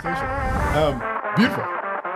conversation. Beautiful.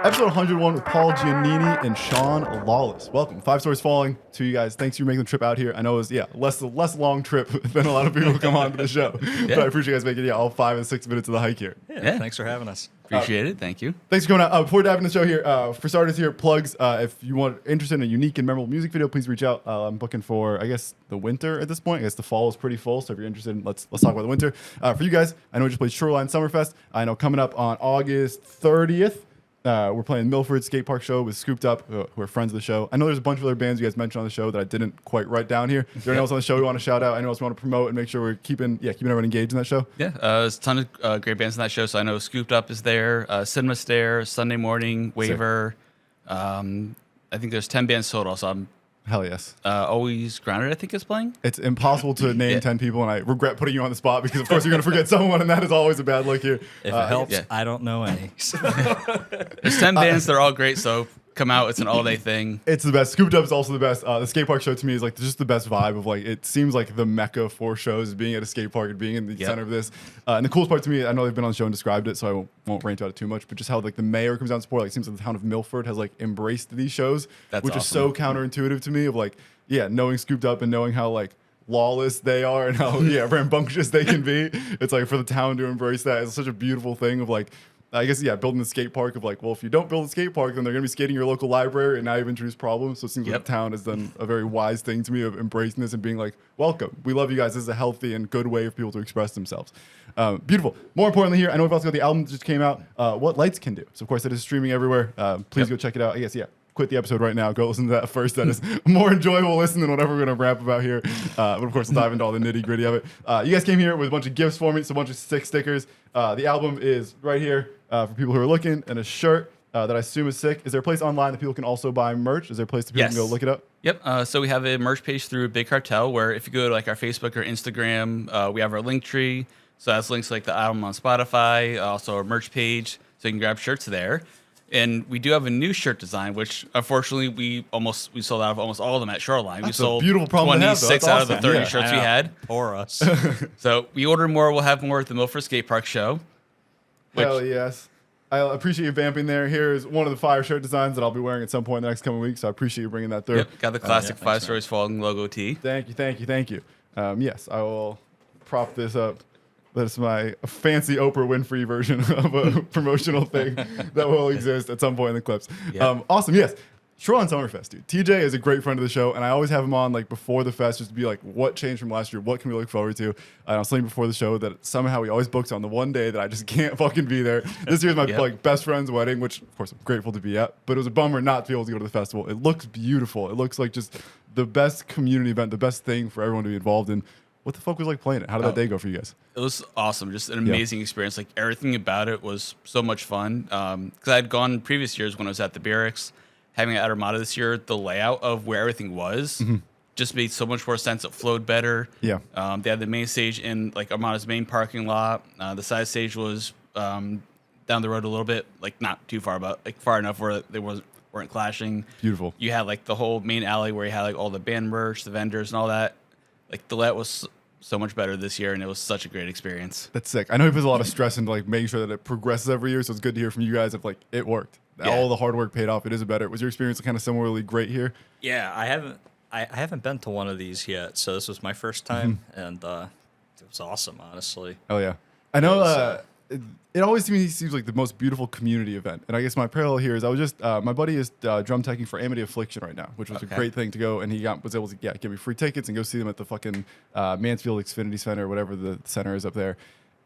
Episode 101 with Paul Gianini and Sean Lawless. Welcome. 5 Stories Falling to you guys. Thanks for making the trip out here. I know it was less long trip than a lot of people who come on to the show. But I appreciate you guys making all 5 and 6 minutes of the hike here. Yeah. Thanks for having us. Appreciate it. Thank you. Thanks for coming out. Before diving into the show here, for starters here, plugs. If you want interested in a unique and memorable music video, please reach out. I'm booking for, I guess, the winter at this point. I guess the fall is pretty full, so if you're interested, let's talk about the winter. For you guys, I know we just played Shoreline Summer Fest. I know coming up on August 30th, we're playing Milford Skatepark show with Scooped Up, who are friends of the show. I know there's a bunch of other bands you guys mentioned on the show that I didn't quite write down here. Is there anyone else on the show you want to shout out? Anyone else you want to promote and make sure we're keeping everyone engaged in that show? Yeah, there's a ton of great bands in that show. So I know Scooped Up is there, Cinema Stare, Sunday Morning, Waver. I think there's 10 bands total. So I'm Hell yes. Always Grounded, I think, is playing. It's impossible to name 10 people, and I regret putting you on the spot because, of course, you're going to forget someone, and that is always a bad look here. If it helps, I don't know any. There's 10 bands. They're all great, so come out. It's an all-day thing. It's the best. Scooped Up is also the best. The skate park show to me is like just the best vibe of like, it seems like the mecca for shows, being at a skate park and being in the center of this. And the coolest part to me, I know they've been on the show and described it, so I won't rant about it too much, but just how like the mayor comes down to support. Like, it seems like the town of Milford has like embraced these shows, which is so counterintuitive to me of like, knowing Scooped Up and knowing how like lawless they are and how rambunctious they can be. It's like for the town to embrace that is such a beautiful thing of like, I guess, building the skate park of like, well, if you don't build a skate park, then they're going to be skating your local library, and now you've introduced problems. So it seems like the town has done a very wise thing to me of embracing this and being like, welcome. We love you guys. This is a healthy and good way for people to express themselves. Beautiful. More importantly here, I know we've also got the album that just came out, What Lights Can Do. So, of course, it is streaming everywhere. Please go check it out. I guess, quit the episode right now. Go listen to that first. That is more enjoyable listen than whatever we're going to rap about here. But of course, we'll dive into all the nitty gritty of it. You guys came here with a bunch of gifts for me. So a bunch of sick stickers. The album is right here for people who are looking, and a shirt that I assume is sick. Is there a place online that people can also buy merch? Is there a place that people can go look it up? Yep. So we have a merch page through Big Cartel, where if you go to like our Facebook or Instagram, we have our Linktree. So that's links to like the album on Spotify, also our merch page, so you can grab shirts there. And we do have a new shirt design, which unfortunately we sold out of almost all of them at Shoreline. That's we sold a beautiful problem 26 out of the 30 awesome. shirts we had. Or us. So we order more. We'll have more at the Milford Skate Park show. Hell yes. I appreciate you vamping there. Here's one of the fire shirt designs that I'll be wearing at some point in the next coming weeks. So I appreciate you bringing that through. Yep, got the classic 5 Stories Falling logo tee. Thank you. Yes, I will prop this up. That's my fancy Oprah Winfrey version of a promotional thing that will exist at some point in the clips. Yep. Awesome. Yes. Shoreline Summer Fest, dude. TJ is a great friend of the show, and I always have him on like before the fest just to be like, what changed from last year? What can we look forward to? I was saying before the show that somehow he always books on the one day that I just can't fucking be there. This year's my like best friend's wedding, which of course I'm grateful to be at, but it was a bummer not to be able to go to the festival. It looks beautiful. It looks like just the best community event, the best thing for everyone to be involved in. What the fuck was like playing it? How did that day go for you guys? It was awesome. Just an amazing experience. Like everything about it was so much fun. Because I had gone previous years when I was at the Barracks. Having it at Armada this year, the layout of where everything was just made so much more sense. It flowed better. Yeah. They had the main stage in like Armada's main parking lot. The side stage was down the road a little bit, like not too far, but like far enough where they weren't clashing. Beautiful. You had like the whole main alley where you had like all the band merch, the vendors, and all that. Like the layout was so much better this year, and it was such a great experience. That's sick. I know he puts a lot of stress into like making sure that it progresses every year, so it's good to hear from you guys if like it worked. All the hard work paid off. It is better. Was your experience kind of similarly great here? Yeah, I haven't been to one of these yet, so this was my first time, and it was awesome, honestly. Oh yeah, I know. It always to me seems like the most beautiful community event, and I guess my parallel here is I was just my buddy is drum teching for Amity Affliction right now, which was a great thing to go, and he was able to give me free tickets and go see them at the fucking Mansfield Xfinity Center, or whatever the center is up there.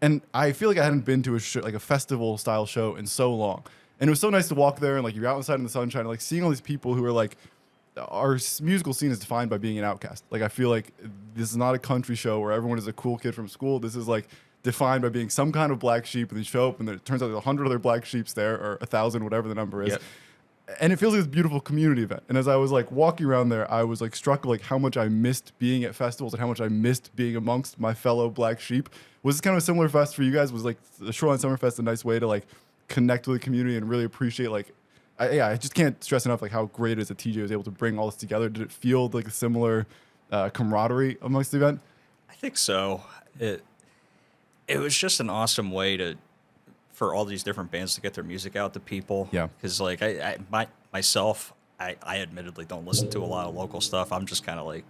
And I feel like I hadn't been to like a festival style show in so long. And it was so nice to walk there and like you're outside in the sunshine, and, like seeing all these people who are like, our musical scene is defined by being an outcast. Like I feel like this is not a country show where everyone is a cool kid from school. This is like defined by being some kind of black sheep, and they show up and it turns out there's 100 other black sheeps there, or 1,000, whatever the number is. Yep. And it feels like this beautiful community event. And as I was like walking around there, I was like struck like how much I missed being at festivals and how much I missed being amongst my fellow black sheep. Was this kind of a similar fest for you guys? Was like the Shoreline Summer Fest a nice way to like connect with the community and really appreciate like, I just can't stress enough like how great it is that TJ was able to bring all this together. Did it feel like a similar camaraderie amongst the event? I think so. It was just an awesome way to for all these different bands to get their music out to people. Yeah. Because like myself, I admittedly don't listen to a lot of local stuff. I'm just kind of like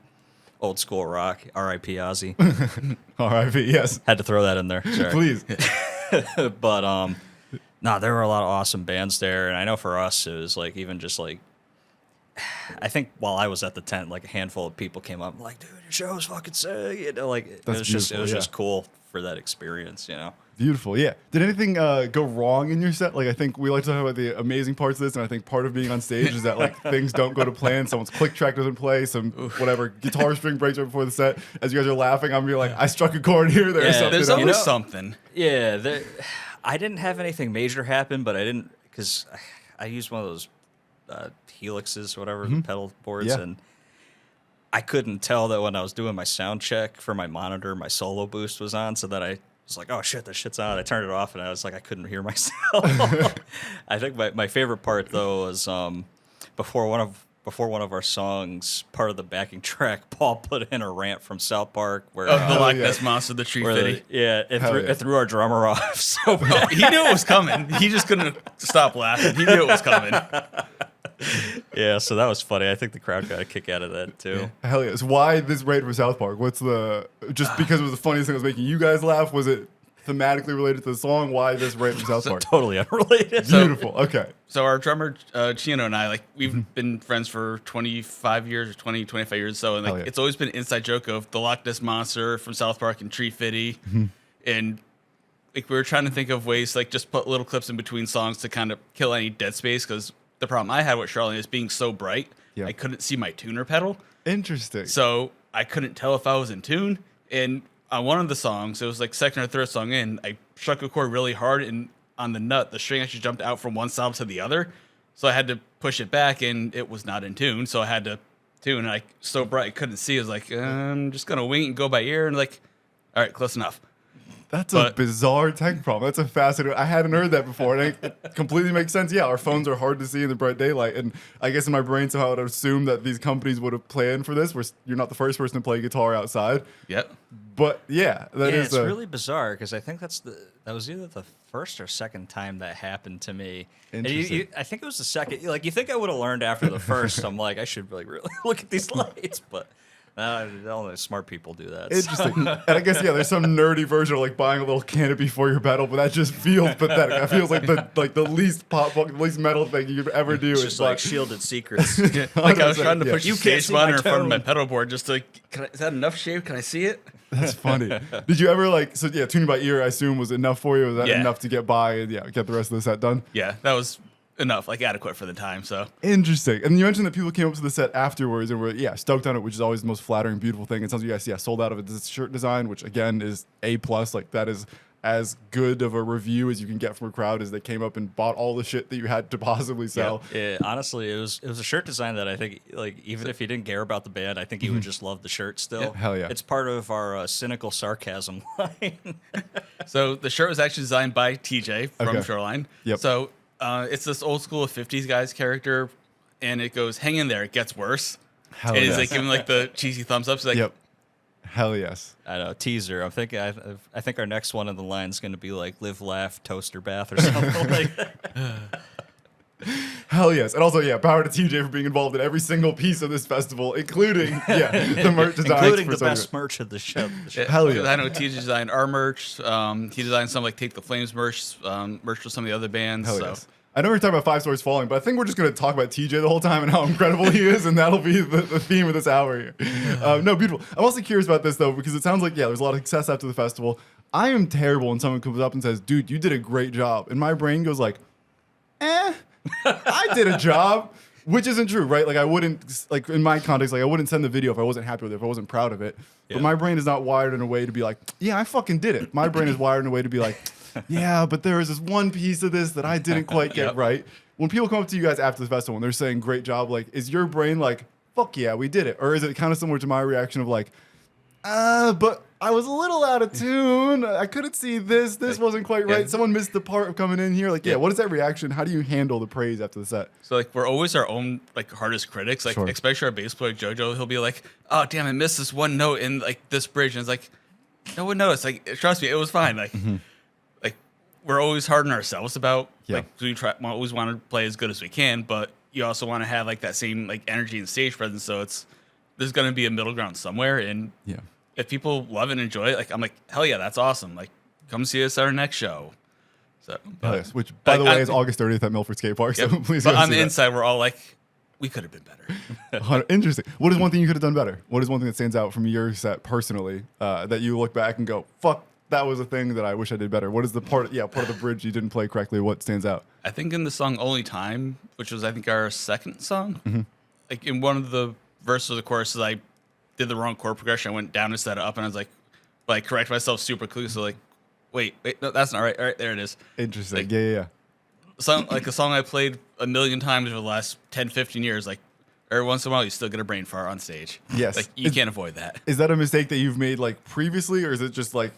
old school rock. R.I.P. Ozzy. R.I.P. Yes. Had to throw that in there. Sorry. Please. But no, there were a lot of awesome bands there, and I know for us it was like even just like I think while I was at the tent, like a handful of people came up like, dude, your show was fucking sick. You know, like it was just cool for that experience, you know. Beautiful, yeah. Did anything go wrong in your set? Like, I think we like to talk about the amazing parts of this, and I think part of being on stage is that like things don't go to plan. Someone's click track doesn't play, some whatever guitar string breaks right before the set. As you guys are laughing, I'm be like, I struck a chord here. There's something. There's always something. Yeah, I didn't have anything major happen, but I didn't because I used one of those helixes, whatever, the pedal boards, and I couldn't tell that when I was doing my sound check for my monitor, my solo boost was on, so that I was like, oh shit, that shit's on. I turned it off, and I was like, I couldn't hear myself. I think my favorite part though was before one of our songs, part of the backing track, Paul put in a rant from South Park where the Loch Ness Monster, the tree fitty. It threw our drummer off. So he knew it was coming. He just couldn't stop laughing. He knew it was coming. Yeah, so that was funny. I think the crowd got a kick out of that too. Yeah. Hell yes. Why this rate for South Park? What's just because it was the funniest thing that was making you guys laugh? Was it thematically related to the song? Why this rate from South Park? Totally unrelated. Beautiful. Okay. So our drummer Chino and I, like, we've been friends for 25 years or 25 years. So and like it's always been an inside joke of the Loch Ness Monster from South Park and Tree Fitty, and like we were trying to think of ways like just put little clips in between songs to kind of kill any dead space, because the problem I had with Shoreline is being so bright, I couldn't see my tuner pedal. Interesting. So I couldn't tell if I was in tune. And on one of the songs, it was like second or third song in, I struck a chord really hard, and on the nut, the string actually jumped out from one side to the other. So I had to push it back, and it was not in tune. So I had to tune, and so bright I couldn't see. I was like, I'm just going to wing it and go by ear. And like, all right, close enough. That's a bizarre tech problem. That's a fascinating. I hadn't heard that before, and it completely makes sense. Yeah, our phones are hard to see in the bright daylight, and I guess in my brain somehow I would assume that these companies would have planned for this. Where you're not the first person to play guitar outside. Yep. But yeah, it's really bizarre because I think that was either the first or second time that happened to me. Interesting. I think it was the second. Like you think I would have learned after the first. I'm like, I should really look at these lights, but. Only smart people do that. Interesting. And I guess there's some nerdy version of like buying a little canopy for your pedal, but that just feels pathetic. That feels like the least the least metal thing you could ever do. It's just like shielded secrets. Like I was trying to push you the stage can't monitor in front of my pedal board just to. Is that enough shade? Can I see it? That's funny. Did you ever tuning by ear? I assume was enough for you. Was that enough to get by and get the rest of the set done? Yeah, that was enough, like adequate for the time. So interesting. And you mentioned that people came up to the set afterwards and were stoked on it, which is always the most flattering, beautiful thing. It sounds like you guys sold out of a shirt design, which again is A+. Like that is as good of a review as you can get from a crowd, as they came up and bought all the shit that you had to possibly sell. Yeah, honestly, it was a shirt design that I think even if you didn't care about the band, I think you would just love the shirt still. Hell yeah. It's part of our cynical sarcasm line. So the shirt was actually designed by TJ from Shoreline. Yep. So it's this old school 50s guys character, and it goes, hang in there, it gets worse. Hell and yes. he's like giving like the cheesy thumbs up. So like, Hell yes. I know, teaser. I'm thinking. I think our next one in the line is going to be like "Live, Laugh, Toaster Bath" or something like that. Hell yes. And also, power to TJ for being involved in every single piece of this festival, including the merch designs. Including the best merch of the show. Hell yeah. I know TJ designed our merch. He designed some like Take the Flames merch, merch for some of the other bands. Hell yes. I know we're talking about 5 Stories Falling, but I think we're just going to talk about TJ the whole time and how incredible he is, and that'll be the theme of this hour here. No, beautiful. I'm also curious about this, though, because it sounds like, there's a lot of success after the festival. I am terrible when someone comes up and says, dude, you did a great job. And my brain goes like, I did a job, which isn't true, right? Like I wouldn't, like in my context, like I wouldn't send the video if I wasn't happy with it, if I wasn't proud of it. Yeah. But my brain is not wired in a way to be like, yeah, I fucking did it. My brain is wired in a way to be like, yeah, but there was this one piece of this that I didn't quite get right. When people come up to you guys after the festival and they're saying great job, like is your brain like, fuck yeah, we did it? Or is it kind of similar to my reaction of like, but I was a little out of tune. I couldn't see this. This wasn't quite right. Someone missed the part of coming in here. Like, what is that reaction? How do you handle the praise after the set? So, like, we're always our own, like, hardest critics. Like, especially our bass player, JoJo, he'll be like, oh, damn, I missed this one note in, like, this bridge. And it's like, no one noticed. Like, trust me, it was fine. Like, like we're always hard on ourselves about Yeah. like we always want to play as good as we can, but you also want to have like that same like energy and stage presence. So there's going to be a middle ground somewhere, and if people love and enjoy it, like I'm like, hell yeah, that's awesome. Like, come see us at our next show. So, Yes, which by the way is August 30th at Milford Skatepark. So please. But on the inside, we're all like, we could have been better. Interesting. What is one thing you could have done better? What is one thing that stands out from your set personally that you look back and go, fuck, that was a thing that I wish I did better? What is the part of the bridge you didn't play correctly? What stands out? I think in the song Only Time, which was I think our second song, like in one of the verses of the choruses, I did the wrong chord progression. I went down instead of up, and I was like correct myself super quickly. So like, wait, no, that's not right. All right, there it is. Interesting. Like, Yeah. Like a song I played a million times over the last 10, 15 years, like every once in a while you still get a brain fart on stage. Yes. Like you can't avoid that. Is that a mistake that you've made like previously, or is it just like,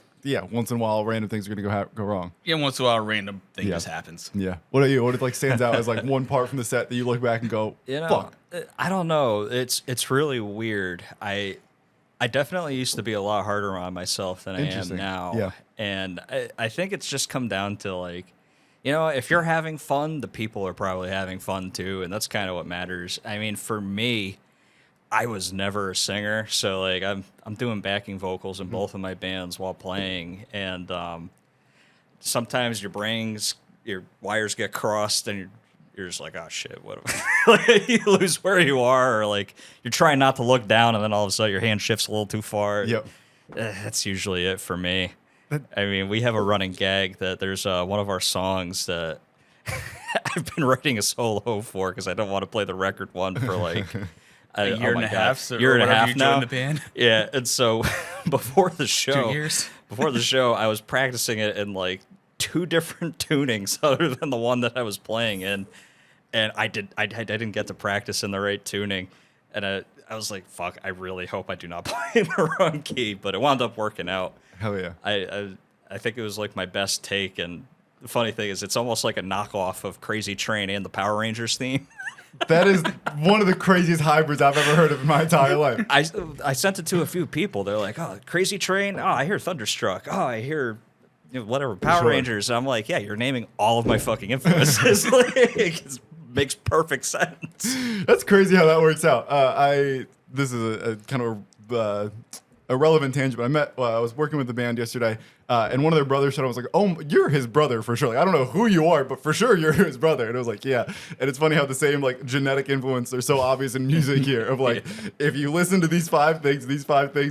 once in a while random things are going to go wrong? Yeah, once in a while a random thing just happens. Yeah. What are you? What like stands out as like one part from the set that you look back and go, fuck? I don't know. It's really weird. I definitely used to be a lot harder on myself than I am now. Yeah. And I think it's just come down to like, if you're having fun, the people are probably having fun too, and that's kind of what matters. I mean, for me, I was never a singer, so like I'm doing backing vocals in both of my bands while playing, and sometimes your wires get crossed, and you're just like, oh shit, what? Like, you lose where you are, or like you're trying not to look down, and then all of a sudden your hand shifts a little too far. Yep. That's usually it for me. I mean, we have a running gag that there's one of our songs that I've been writing a solo for because I don't want to play the record one for like a year and a half. Year and a half now. The band. Yeah, and so before the show, 2 years. Before the show, I was practicing it in like 2 different tunings other than the one that I was playing in, and I didn't get to practice in the right tuning, and I was like, fuck, I really hope I do not play in the wrong key, but it wound up working out. Hell yeah. I think it was like my best take, and the funny thing is it's almost like a knockoff of Crazy Train and the Power Rangers theme. That is one of the craziest hybrids I've ever heard of in my entire life. I sent it to a few people. They're like, oh, Crazy Train? Oh, I hear Thunderstruck. Oh, I hear whatever, Power Rangers. And I'm like, yeah, you're naming all of my fucking influences. Like, it makes perfect sense. That's crazy how that works out. This is a kind of a relevant tangent, but I was working with the band yesterday, and one of their brothers showed up. I was like, oh, you're his brother for sure. Like, I don't know who you are, but for sure you're his brother. And I was like, yeah. And it's funny how the same like genetic influence are so obvious in music here of like, if you listen to these 5 things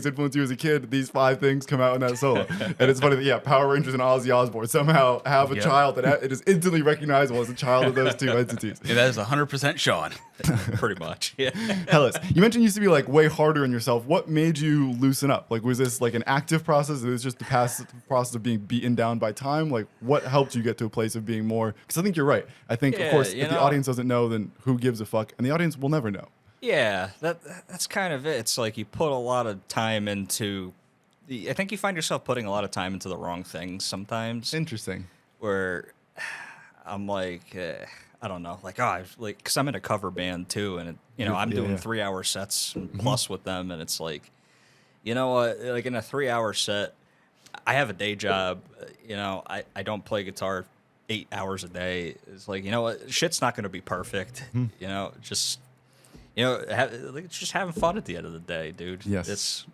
influence you as a kid, these 5 things come out in that solo. And it's funny that, Power Rangers and Ozzy Osbourne somehow have a child that it is instantly recognizable as a child of those 2 entities. Yeah, that is 100% Sean. Pretty much, yeah. Hellas, you mentioned you used to be like way harder on yourself. What made you loosen up? Like, was this like an active process? It was just the past process of being beaten down by time. Like, what helped you get to a place of being more? Because I think you're right. I think, of course, if the audience doesn't know, then who gives a fuck? And the audience will never know. Yeah, that's kind of it. It's like you put a lot of time into. I think you find yourself putting a lot of time into the wrong things sometimes. Interesting. Where I'm like. I don't know, because I'm in a cover band too, and I'm doing 3-hour sets plus with them, and it's like, you know what, like in a 3-hour set, I have a day job, I don't play guitar 8 hours a day. It's like, you know what, shit's not going to be perfect, just having fun at the end of the day, dude. Yes. It's,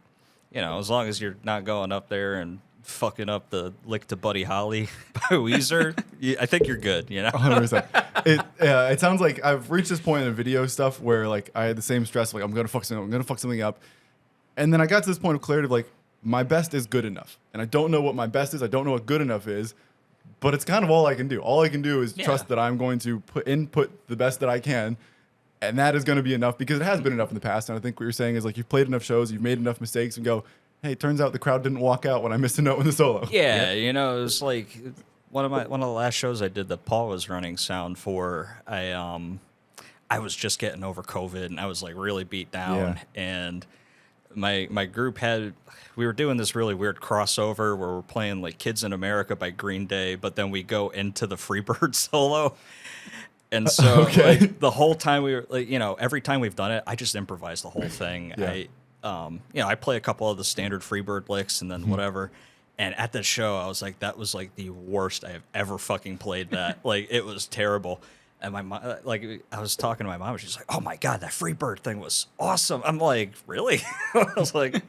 as long as you're not going up there and fucking up the Lick to Buddy Holly by Weezer, I think you're good, 100%. It sounds like I've reached this point in video stuff where like I had the same stress, like I'm gonna fuck something up, and then I got to this point of clarity of like my best is good enough, and I don't know what my best is. I don't know what good enough is, but it's kind of all I can do. All I can do is trust that I'm going to put the best that I can. And that is going to be enough because it has been enough in the past. And I think what you're saying is like you've played enough shows, you've made enough mistakes, and go, hey, turns out the crowd didn't walk out when I missed a note in the solo. Yeah, it was like one of the last shows I did that Paul was running sound for. I was just getting over COVID and I was like really beat down. And my group we were doing this really weird crossover where we're playing like Kids in America by Green Day, but then we go into the Freebird solo. And so like, the whole time we were like, every time we've done it, I just improvise the whole thing. I play a couple of the standard Freebird licks and then whatever. And at the show, I was like, that was like the worst I have ever fucking played that. Like, it was terrible. And my mom, like, I was talking to my mom, and she's like, "Oh my god, that Freebird thing was awesome." I'm like, "Really?" I was like,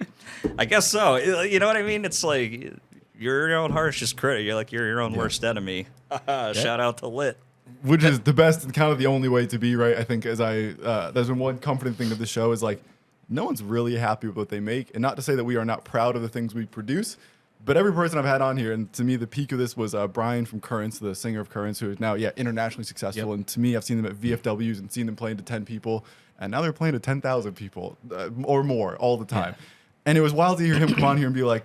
"I guess so." You know what I mean? It's like you're your own harshest critic. You're your own worst enemy. Shout out to Lit. Which is the best and kind of the only way to be, right? I think there's been one comforting thing of the show is like, no one's really happy with what they make. And not to say that we are not proud of the things we produce, but every person I've had on here, and to me, the peak of this was Brian from Currents, the singer of Currents, who is now, internationally successful. Yep. And to me, I've seen them at VFWs and seen them playing to 10 people. And now they're playing to 10,000 people or more all the time. Yeah. And it was wild to hear him come on here and be like,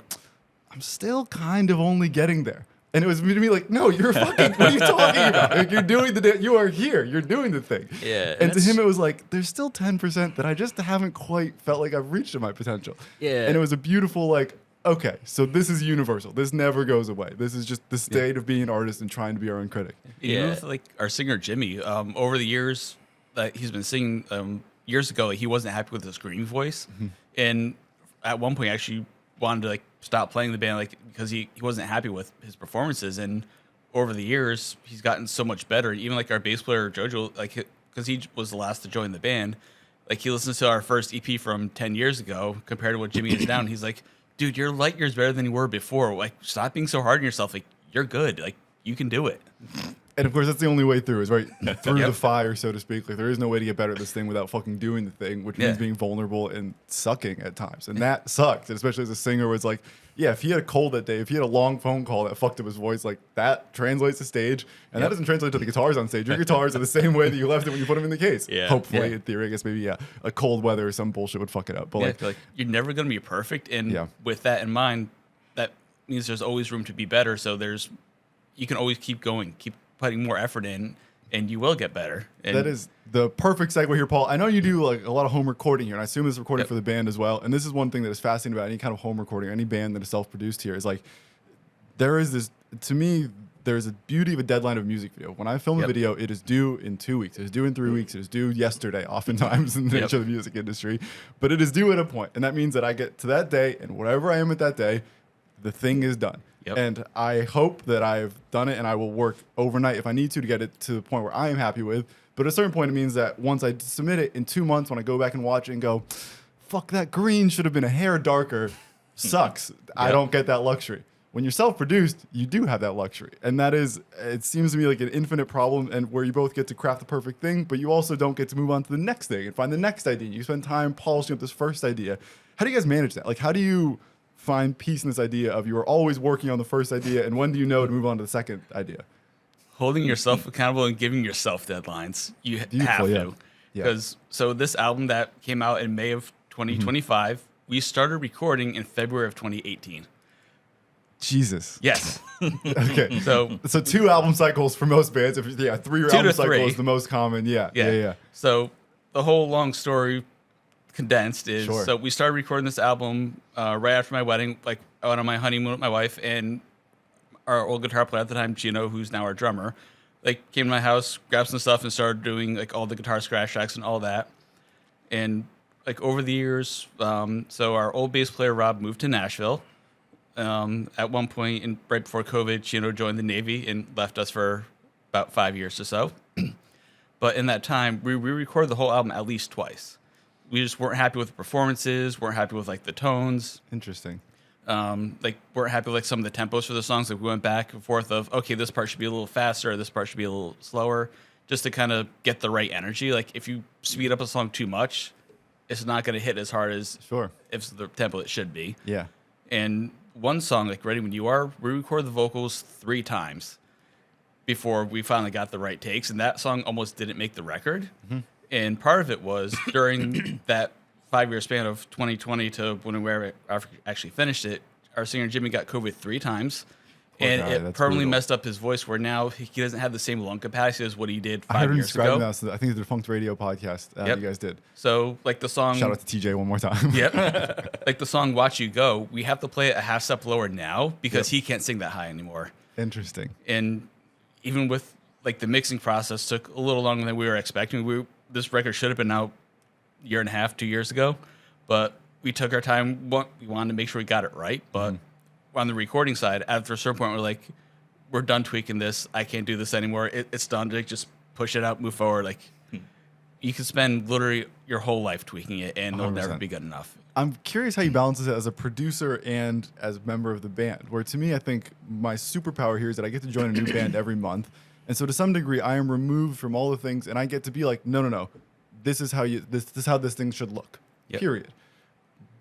I'm still kind of only getting there. And it was to me like, no, you're fucking, what are you talking about? Like, you're doing you are here. You're doing the thing. Yeah. And to him, it was like, there's still 10% that I just haven't quite felt like I've reached my potential. Yeah. And it was a beautiful, like, okay, so this is universal. This never goes away. This is just the state of being an artist and trying to be our own critic. Even with, like, our singer, Jimmy, over the years that he's been singing, years ago, he wasn't happy with his screaming voice. Mm-hmm. And at one point, actually wanted to, like, stop playing the band, like, because he wasn't happy with his performances. And over the years, he's gotten so much better. Even, like, our bass player, Jojo, like, because he was the last to join the band, like, he listens to our first EP from 10 years ago compared to what Jimmy is now, and he's like, dude, you're light years better than you were before. Like, stop being so hard on yourself. Like, you're good. Like, you can do it. And of course, that's the only way through, is right through the fire, so to speak. Like, there is no way to get better at this thing without fucking doing the thing, which means being vulnerable and sucking at times. And that sucked, and especially as a singer, where it's like, yeah, if he had a cold that day, if he had a long phone call that fucked up his voice, like, that translates to stage, and that doesn't translate to the guitars on stage. Your guitars are the same way that you left it when you put them in the case. Yeah. Hopefully, in theory, I guess maybe, a cold weather or some bullshit would fuck it up. But like, you're never going to be perfect, and with that in mind, that means there's always room to be better, so you can always keep going, keep putting more effort in, and you will get better. And that is the perfect segue here, Paul. I know you do like a lot of home recording here, and I assume this is recording for the band as well. And this is one thing that is fascinating about any kind of home recording, any band that is self-produced here, is like, there is this, to me, there's a beauty of a deadline of a music video. When I film a video, it is due in 2 weeks. It is due in 3 weeks. It is due yesterday, oftentimes in the nature of the music industry. But it is due at a point, and that means that I get to that day, and wherever I am at that day, the thing is done. Yep. And I hope that I've done it, and I will work overnight if I need to get it to the point where I am happy with. But at a certain point, it means that once I submit it in 2 months, when I go back and watch it and go, fuck, that green should have been a hair darker, sucks. I don't get that luxury. When you're self-produced, you do have that luxury. And that is, it seems to me like an infinite problem, and where you both get to craft the perfect thing, but you also don't get to move on to the next thing and find the next idea. You spend time polishing up this first idea. How do you guys manage that? Like, how do you find peace in this idea of you are always working on the first idea, and when do you know to move on to the second idea? Holding yourself accountable and giving yourself deadlines. You have to. Because so this album that came out in May of 2025, we started recording in February of 2018. Jesus. Yes. Okay. So 2 album cycles for most bands. 3 album cycle is the most common. Yeah. So the whole long story condensed is, so we started recording this album right after my wedding. Like, I went on my honeymoon with my wife, and our old guitar player at the time, Gino, who's now our drummer, like, came to my house, grabbed some stuff, and started doing like all the guitar scratch tracks and all that. And like over the years, so our old bass player Rob moved to Nashville. At one point, right before COVID, Gino joined the Navy and left us for about 5 years or so. But in that time, we re-recorded the whole album at least twice. We just weren't happy with the performances, weren't happy with like the tones. Interesting. Like, weren't happy with like some of the tempos for the songs. Like, we went back and forth of, okay, this part should be a little faster, or this part should be a little slower, just to kind of get the right energy. Like, if you speed up a song too much, it's not going to hit as hard as if it's the tempo it should be. Yeah. And one song, like Ready When You Are, we recorded the vocals 3 times before we finally got the right takes, and that song almost didn't make the record. Mm-hmm. And part of it was during that 5-year span of 2020 to when we actually finished it, our singer Jimmy got COVID 3 times. And it permanently messed up his voice, where now he doesn't have the same lung capacity as what he did 5 years ago. That, so I think the Defunct Radio podcast you guys did. So, like, the song... Shout out to TJ one more time. Yep. Like, the song Watch You Go, we have to play it a half step lower now because he can't sing that high anymore. Interesting. And even with, like, the mixing process took a little longer than we were expecting. This record should have been out a year and a half, 2 years ago. But we took our time. We wanted to make sure we got it right. But... on the recording side, after a certain point, we're like, we're done tweaking this. I can't do this anymore. It's done. Like, just push it out, move forward. Like, you can spend literally your whole life tweaking it, and it'll 100%. never be good enough. I'm curious how you balance it as a producer and as a member of the band. Where to me, I think my superpower here is that I get to join a new band every month, and so to some degree, I am removed from all the things, and I get to be like, no, this is how this thing should look. Yep. Period.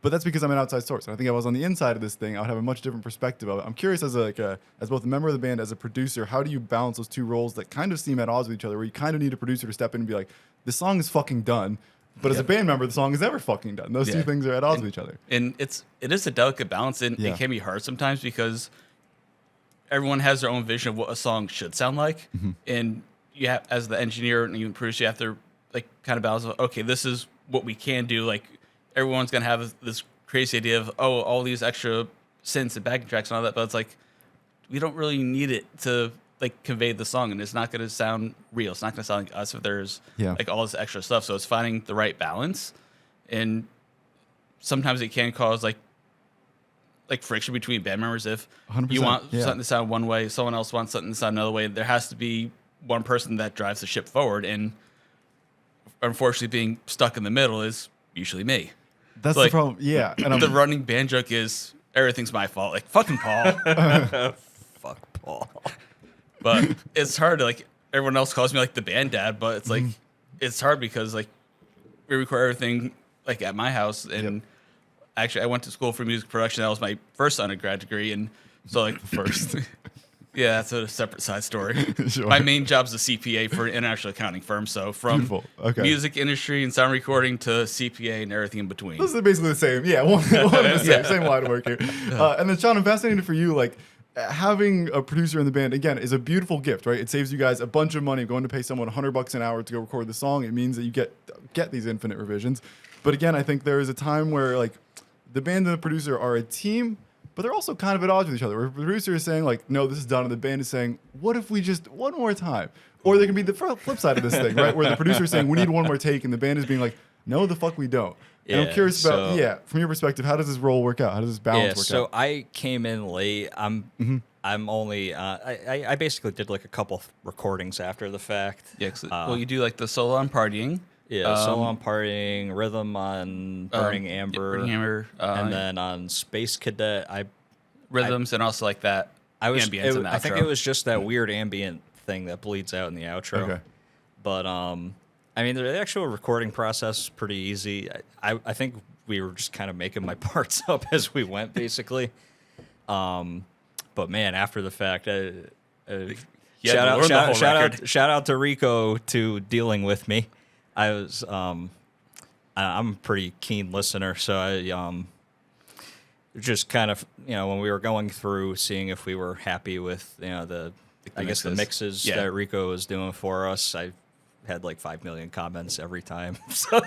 But that's because I'm an outside source. And I think if I was on the inside of this thing, I would have a much different perspective of it. I'm curious as both a member of the band, as a producer, how do you balance those two roles that kind of seem at odds with each other, where you kind of need a producer to step in and be like, this song is fucking done. But as a band member, the song is never fucking done. Those two things are at odds with each other. And it is a delicate balance, and it can be hard sometimes because everyone has their own vision of what a song should sound like. And you have, as the engineer and even producer, you have to like kind of balance, okay, this is what we can do. Like, everyone's going to have this crazy idea of, all these extra synths and backing tracks and all that, but it's like, we don't really need it to like convey the song, and it's not going to sound real. It's not going to sound like us if there's like all this extra stuff. So it's finding the right balance, and sometimes it can cause like friction between band members. If 100%, you want something to sound one way, someone else wants something to sound another way, there has to be one person that drives the ship forward, and unfortunately being stuck in the middle is usually me. That's the problem. Yeah. And the running band joke is everything's my fault. Like, fucking Paul. Fuck Paul. But it's hard to, like, everyone else calls me like the band dad, but it's like, it's hard because like we record everything like at my house, and actually I went to school for music production. That was my first undergrad degree. And so like first, yeah, that's a separate side story. Sure. My main job's a CPA for an international accounting firm. So from music industry and sound recording to CPA and everything in between. This is basically the same. Yeah, one same line of work here. And then Sean, I'm fascinated for you, like, having a producer in the band, again, is a beautiful gift, right? It saves you guys a bunch of money going to pay someone $100 an hour to go record the song. It means that you get these infinite revisions. But again, I think there is a time where like the band and the producer are a team, but they're also kind of at odds with each other. Where the producer is saying like, no, this is done, and the band is saying, what if we just one more time? Or there can be the flip side of this thing, right? Where the producer is saying, we need one more take, and the band is being like, no, the fuck we don't. And I'm curious about, from your perspective, how does this role work out? How does this balance work out? So I came in late. I'm only, I basically did like a couple recordings after the fact. Yeah, well, you do like the solo on Partying. Yeah, solo on Partying, rhythm on Burning Amber. And then on Space Cadet, rhythms and also like that ambience in the outro. I think it was just that weird ambient thing that bleeds out in the outro. Okay. But, I mean, the actual recording process is pretty easy. I think we were just kind of making my parts up as we went, basically. But man, after the fact, shout out to Rico to dealing with me. I was I'm a pretty keen listener, so I just kind of, when we were going through seeing if we were happy with the mixes that Rico was doing for us, I had like 5 million comments every time. So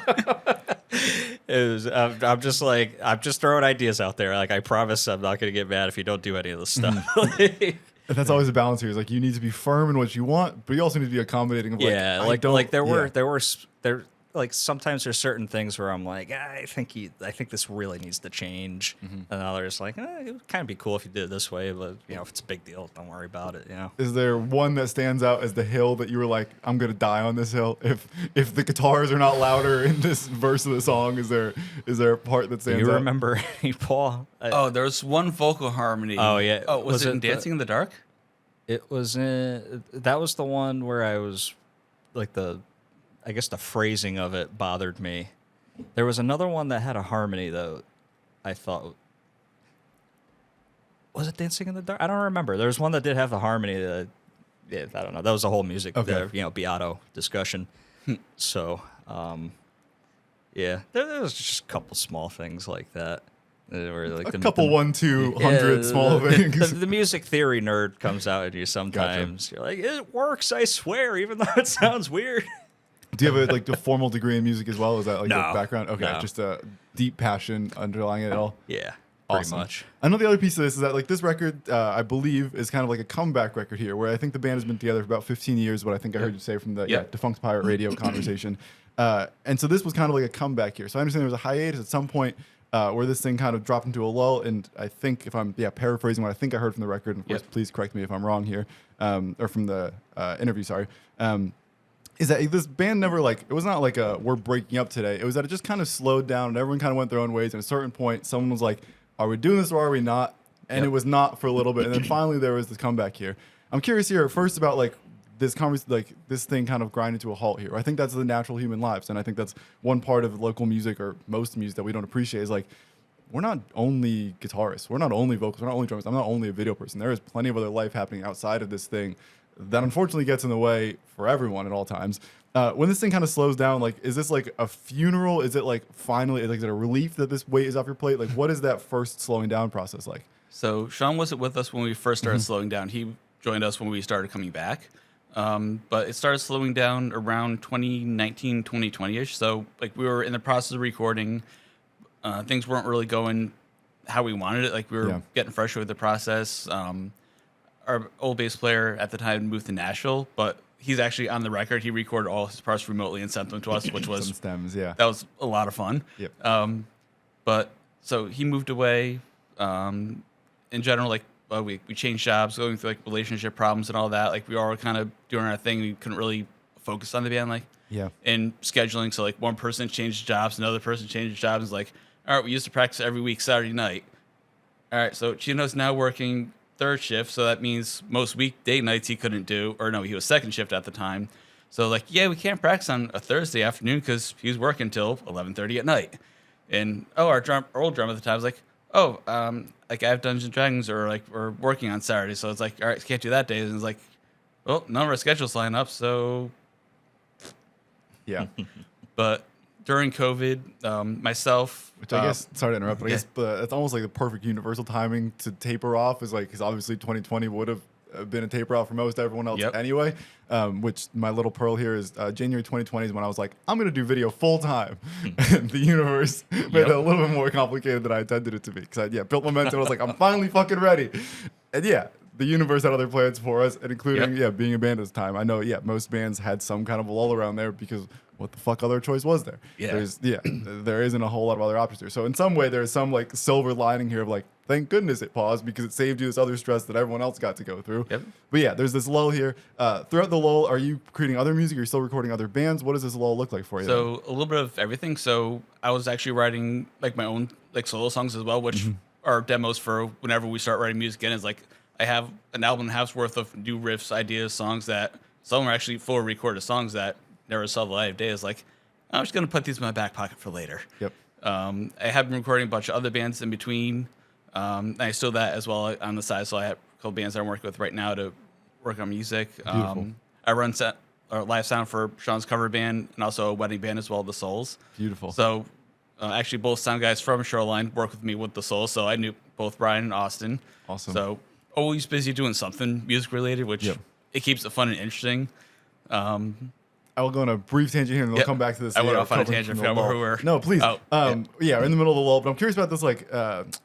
it was, I'm just throwing ideas out there. Like, I promise I'm not going to get mad if you don't do any of this stuff. And that's always a balance here. Is like, you need to be firm in what you want, but you also need to be accommodating of sometimes there's certain things where I'm like, I think this really needs to change. And others like, it would kind of be cool if you did it this way, but if it's a big deal, don't worry about it. Is there one that stands out as the hill that you were like, I'm gonna die on this hill if the guitars are not louder in this verse of the song? Is there a part that stands out? You remember, Paul? There was one vocal harmony. Oh yeah. Oh, was it in Dancing in the Dark? It was that was the one where I was like I guess the phrasing of it bothered me. There was another one that had a harmony, though. I thought, was it Dancing in the Dark? I don't remember. There was one that did have the harmony. I don't know. That was a whole music, Beato discussion. So, there was just a couple small things like that. Where, like, a couple 1-200 small things. The music theory nerd comes out at you sometimes. Gotcha. You're like, it works, I swear, even though it sounds weird. Do you have a formal degree in music as well? Is that like your background? Okay, no. Just a deep passion underlying it all? Yeah, awesome. Pretty much. I know the other piece of this is that like this record, I believe, is kind of like a comeback record here, where I think the band has been together for about 15 years, what I think I heard you say from the Defunct Pirate Radio conversation. And so this was kind of like a comeback here. So I understand there was a hiatus at some point. where this thing kind of dropped into a lull. And I think if I'm paraphrasing what I think I heard from the record, and of course, please correct me if I'm wrong here, or from the interview, sorry, is that this band never it was not like we're breaking up today. It was that it just kind of slowed down and everyone kind of went their own ways. And at a certain point, someone was like, are we doing this or are we not? And it was not for a little bit. And then finally there was this comeback here. I'm curious here first about this this thing kind of grinding to a halt here. I think that's the natural human lives. And I think that's one part of local music or most music that we don't appreciate is we're not only guitarists. We're not only vocalists. We're not only drummers. I'm not only a video person. There is plenty of other life happening outside of this thing that unfortunately gets in the way for everyone at all times. When this thing kind of slows down, is this a funeral? Is it finally, is it a relief that this weight is off your plate? What is that first slowing down process like? So Sean wasn't with us when we first started slowing down. He joined us when we started coming back. But it started slowing down around 2019, 2020-ish. So we were in the process of recording. Things weren't really going how we wanted it. We were getting frustrated with the process. Our old bass player at the time moved to Nashville, but he's actually on the record. He recorded all his parts remotely and sent them to us, which was some stems, that was a lot of fun. Yep. But so he moved away. In general, we changed jobs, going through relationship problems and all that. We all were kind of doing our thing. We couldn't really focus on the band, and scheduling. So one person changed jobs, another person changed jobs. It's all right, we used to practice every week Saturday night. All right, so Chino's now working third shift, so that means most weekday nights he couldn't do, or no, he was second shift at the time. So we can't practice on a Thursday afternoon because he was working till 11:30 at night. And our old drummer at the time was I have Dungeons and Dragons or we're working on Saturday, so it's all right, can't do that day. And it's well, none of our schedules line up, so yeah. But during COVID, myself, which I guess, sorry to interrupt, but I guess it's almost the perfect universal timing to taper off is because obviously 2020 would have been a taper off for most everyone else anyway. Which my little pearl here is January 2020 is when I was I'm going to do video full time. And the universe made it a little bit more complicated than I intended it to be. Because I built momentum. I was I'm finally fucking ready. And the universe had other plans for us, and including being a band at this time. I know most bands had some kind of a lull around there because what the fuck other choice was there? There isn't a whole lot of other options there. So in some way there's some silver lining here of thank goodness it paused because it saved you this other stress that everyone else got to go through. Yep. But there's this lull here. Throughout the lull, are you creating other music? Are you still recording other bands? What does this lull look like for you? So a little bit of everything. So I was actually writing my own solo songs as well, which are demos for whenever we start writing music again. Is I have an album and a half's worth of new riffs, ideas, songs that some are actually full recorded songs that never saw the light of day. I'm just going to put these in my back pocket for later. Yep. I have been recording a bunch of other bands in between. I still that as well on the side. So I have a couple bands I'm working with right now to work on music. I run live sound for Sean's cover band and also a wedding band as well, The Souls. Beautiful. So actually both sound guys from Shoreline work with me with The Souls. So I knew both Brian and Austin. Awesome. So always busy doing something music related, which it keeps it fun and interesting. I will go on a brief tangent here, and we'll come back to this. I went off on a tangent. I forgot where we were. No, please. We're in the middle of the lull, but I'm curious about this.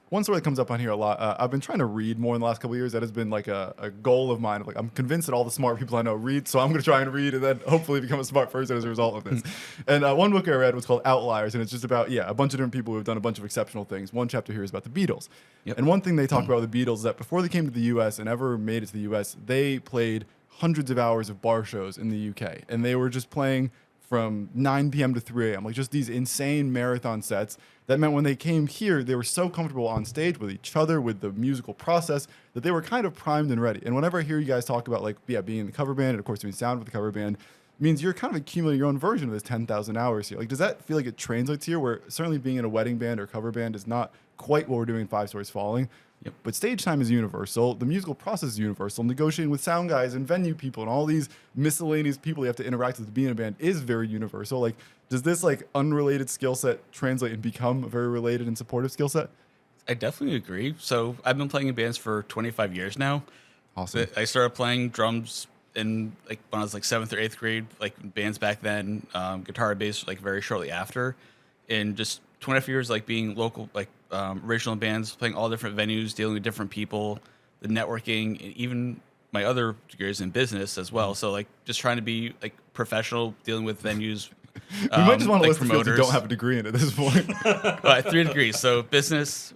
One story that comes up on here a lot. I've been trying to read more in the last couple of years. That has been a goal of mine. I'm convinced that all the smart people I know read, so I'm going to try and read, and then hopefully become a smart person as a result of this. And one book I read was called Outliers, and it's just about a bunch of different people who have done a bunch of exceptional things. One chapter here is about the Beatles, and one thing they talk about with the Beatles is that before they came to the U.S. and ever made it to the U.S., they played hundreds of hours of bar shows in the U.K., and they were just playing from 9 p.m. to 3 a.m., just these insane marathon sets. That meant when they came here, they were so comfortable on stage with each other, with the musical process, that they were kind of primed and ready. And whenever I hear you guys talk about being in the cover band, and of course doing sound with the cover band, means you're kind of accumulating your own version of this 10,000 hours here. Does that feel like it translates here, where certainly being in a wedding band or cover band is not quite what we're doing in Five Stories Falling? Yep. But stage time is universal. The musical process is universal. Negotiating with sound guys and venue people and all these miscellaneous people you have to interact with to be in a band is very universal. Does this unrelated skill set translate and become a very related and supportive skill set? I definitely agree. So I've been playing in bands for 25 years now. Awesome. I started playing drums in when I was 7th or 8th grade, bands back then, guitar and bass very shortly after. And just 25 years being local, original bands, playing all different venues, dealing with different people, the networking, and even my other degrees in business as well. So just trying to be professional, dealing with venues, We might just want to like list the fields you don't have a degree in at this point. But 3 degrees, so business,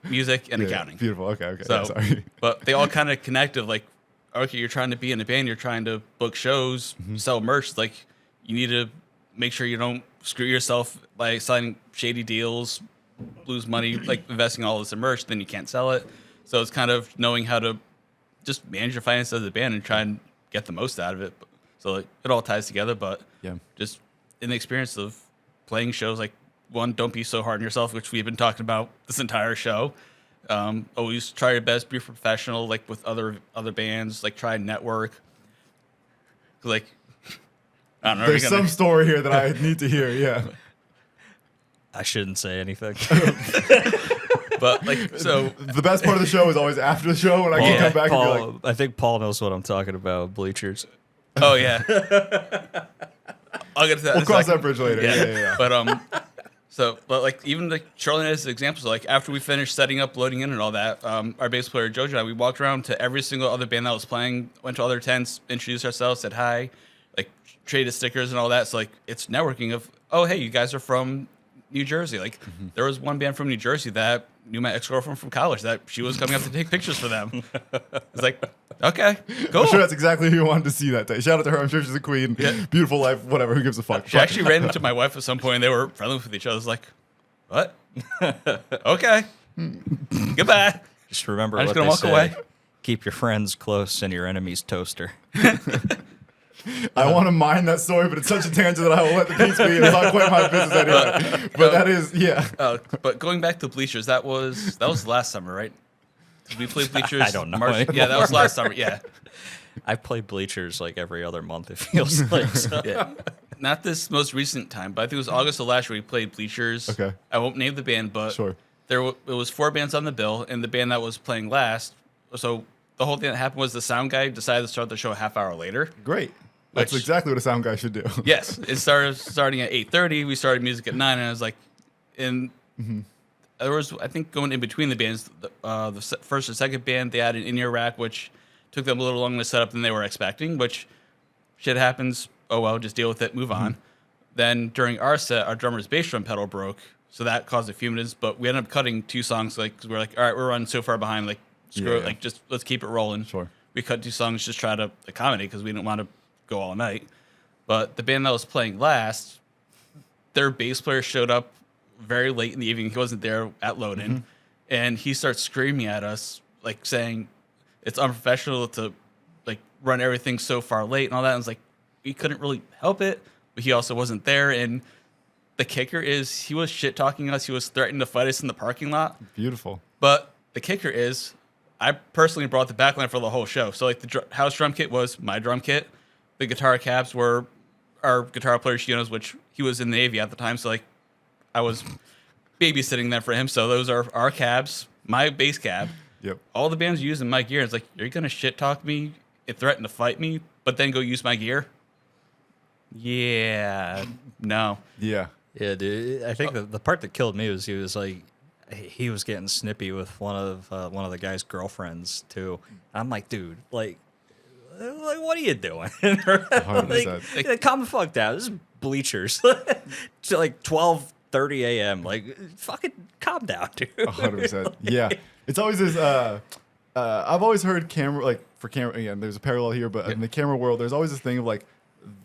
music, and accounting. Beautiful. Okay. So, Sorry. but they all kind of connect of like, okay, you're trying to be in a band, you're trying to book shows, sell merch. Like, you need to make sure you don't screw yourself by signing shady deals, lose money, like investing all this in merch, then you can't sell it. So it's kind of knowing how to just manage your finances as a band and try and get the most out of it. So like, it all ties together, but just in the experience of playing shows, like, one, don't be so hard on yourself, which we've been talking about this entire show. Always try your best, be professional, like with other bands, like try and network. Like, I don't know. There's some story here that I need to hear. Yeah. I shouldn't say anything. But like, so the best part of the show is always after the show when I can come back Paul, and be like, I think Paul knows what I'm talking about. Bleachers. oh yeah, I'll get to that. we'll cross that bridge later. Yeah. But like, even like Shoreline as examples, like after we finished setting up, loading in, and all that, our bass player Jojo and I, we walked around to every single other band that was playing, went to other tents, introduced ourselves, said hi, like traded stickers and all that. So like, it's networking of, oh hey, you guys are from New Jersey. Like, there was one band from New Jersey that knew my ex-girlfriend from college, that she was coming up to take pictures for them. It's like, okay, cool. I'm sure that's exactly who you wanted to see that day. Shout out to her. I'm sure she's a queen. Yeah. Beautiful life. Whatever. Who gives a fuck? She actually ran into my wife at some point, and they were friendly with each other. I was like, what? Okay. Goodbye. Just remember I'm what just gonna they walk say. away. Keep your friends close and your enemies toaster. I want to mine that story, but it's such a tangent that I will let the piece be. And it's not quite my business anyway. But that is, But going back to Bleachers, that was last summer, right? We played Bleachers. I don't know. Yeah, that was last summer. Yeah. I play Bleachers like every other month, it feels like. So. Yeah. Not this most recent time, but I think it was August of last year we played Bleachers. Okay. I won't name the band, but Sure. it was 4 bands on the bill, and the band that was playing last. So the whole thing that happened was the sound guy decided to start the show a half hour later. great. That's Which- exactly what a sound guy should do. Yes, it starting at 8:30. We started music at 9, and I was like, there was, I think, going in between the bands, the first and second band, they had an in-ear rack, which took them a little longer to set up than they were expecting, which shit happens. Oh well, just deal with it, move on. Then during our set, our drummer's bass drum pedal broke, so that caused a few minutes, but we ended up cutting 2 songs, like, 'cause we're like, all right, we're running so far behind, like, screw it, like, just let's keep it rolling. Sure. We cut 2 songs, just try to accommodate, because we didn't want to go all night. But the band that was playing last, their bass player showed up very late in the evening. He wasn't there at load-in, and he starts screaming at us, like saying it's unprofessional to like run everything so far late and all that. And it's like, we couldn't really help it, but he also wasn't there. And the kicker is, he was shit talking us. He was threatening to fight us in the parking lot. Beautiful. But the kicker is, I personally brought the backline for the whole show. So like, the house drum kit was my drum kit. The guitar cabs were our guitar player Shiano's, which he was in the Navy at the time. So like, I was babysitting them for him. So those are our cabs, my bass cab. Yep. All the band's using my gear. It's like, you're gonna shit talk me and threaten to fight me, but then go use my gear? Yeah, no. Yeah. Yeah, dude. I think the part that killed me was he was getting snippy with one of the guy's girlfriends too. I'm like, dude, like what are you doing? like, calm the fuck down. This is Bleachers. It's like 12:30 a.m. Like, fucking calm down, dude. 100%. Yeah. It's always this. I've always heard for camera. Again, there's a parallel here, but in the camera world, there's always this thing of like,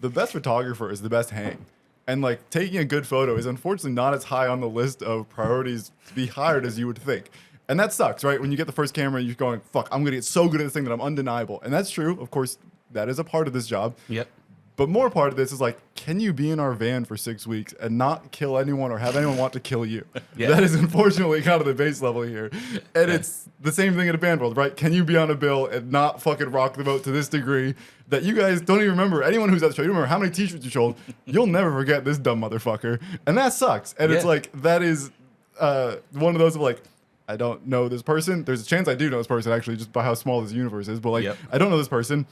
the best photographer is the best hang. And like, taking a good photo is unfortunately not as high on the list of priorities to be hired as you would think. And that sucks, right? When you get the first camera, you're going, fuck, I'm going to get so good at this thing that I'm undeniable. And that's true. Of course, that is a part of this job. Yep. But more part of this is like, can you be in our van for 6 weeks and not kill anyone or have anyone want to kill you? Yeah. That is unfortunately kind of the base level here. And it's the same thing in a band world, right? Can you be on a bill and not fucking rock the boat to this degree that you guys don't even remember? Anyone who's at the show, you remember how many t-shirts you sold. You'll never forget this dumb motherfucker. And that sucks. And it's like, that is one of those of like, I don't know this person. There's a chance I do know this person, actually, just by how small this universe is. But like, I don't know this person.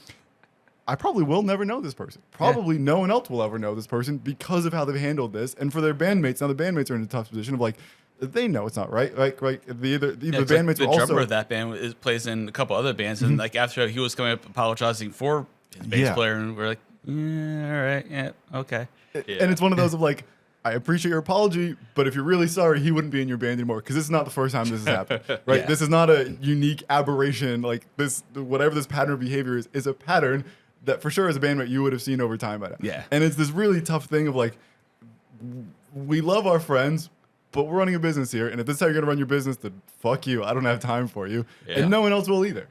I probably will never know this person. Probably no one else will ever know this person because of how they've handled this. And for their bandmates, now the bandmates are in a tough position of like, they know it's not right. Like the bandmates the will also. drummer of that band plays in a couple other bands, and like after he was coming up apologizing for his bass player, and we're like, yeah, all right, yeah, okay. And it's one of those of like, I appreciate your apology, but if you're really sorry, he wouldn't be in your band anymore, because this is not the first time this has happened, right? Yeah. This is not a unique aberration. Like this, whatever this pattern of behavior is a pattern that for sure as a bandmate you would have seen over time by now. Yeah. And it's this really tough thing of like, we love our friends, but we're running a business here, and if this is how you're gonna run your business, then fuck you. I don't have time for you, and no one else will either.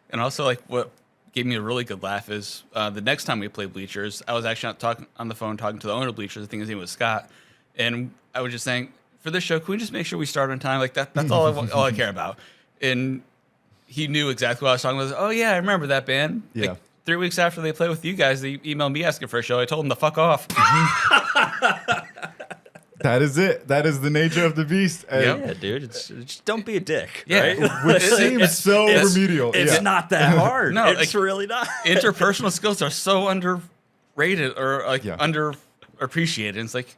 And also, like, what gave me a really good laugh is the next time we played Bleachers, I was actually on the phone talking to the owner of Bleachers. I think his name was Scott, and I was just saying, for this show, can we just make sure we start on time? Like that's all all I care about. And he knew exactly what I was talking about. Oh yeah, I remember that band. Yeah. Like, 3 weeks after they played with you guys, they emailed me asking for a show. I told them to fuck off. That is it. That is the nature of the beast. And Yeah, dude. It's just don't be a dick. Yeah. Right? which seems so remedial. It's Yeah. not that hard. No, it's like- really not. Interpersonal skills are so underrated or like underappreciated. It's like,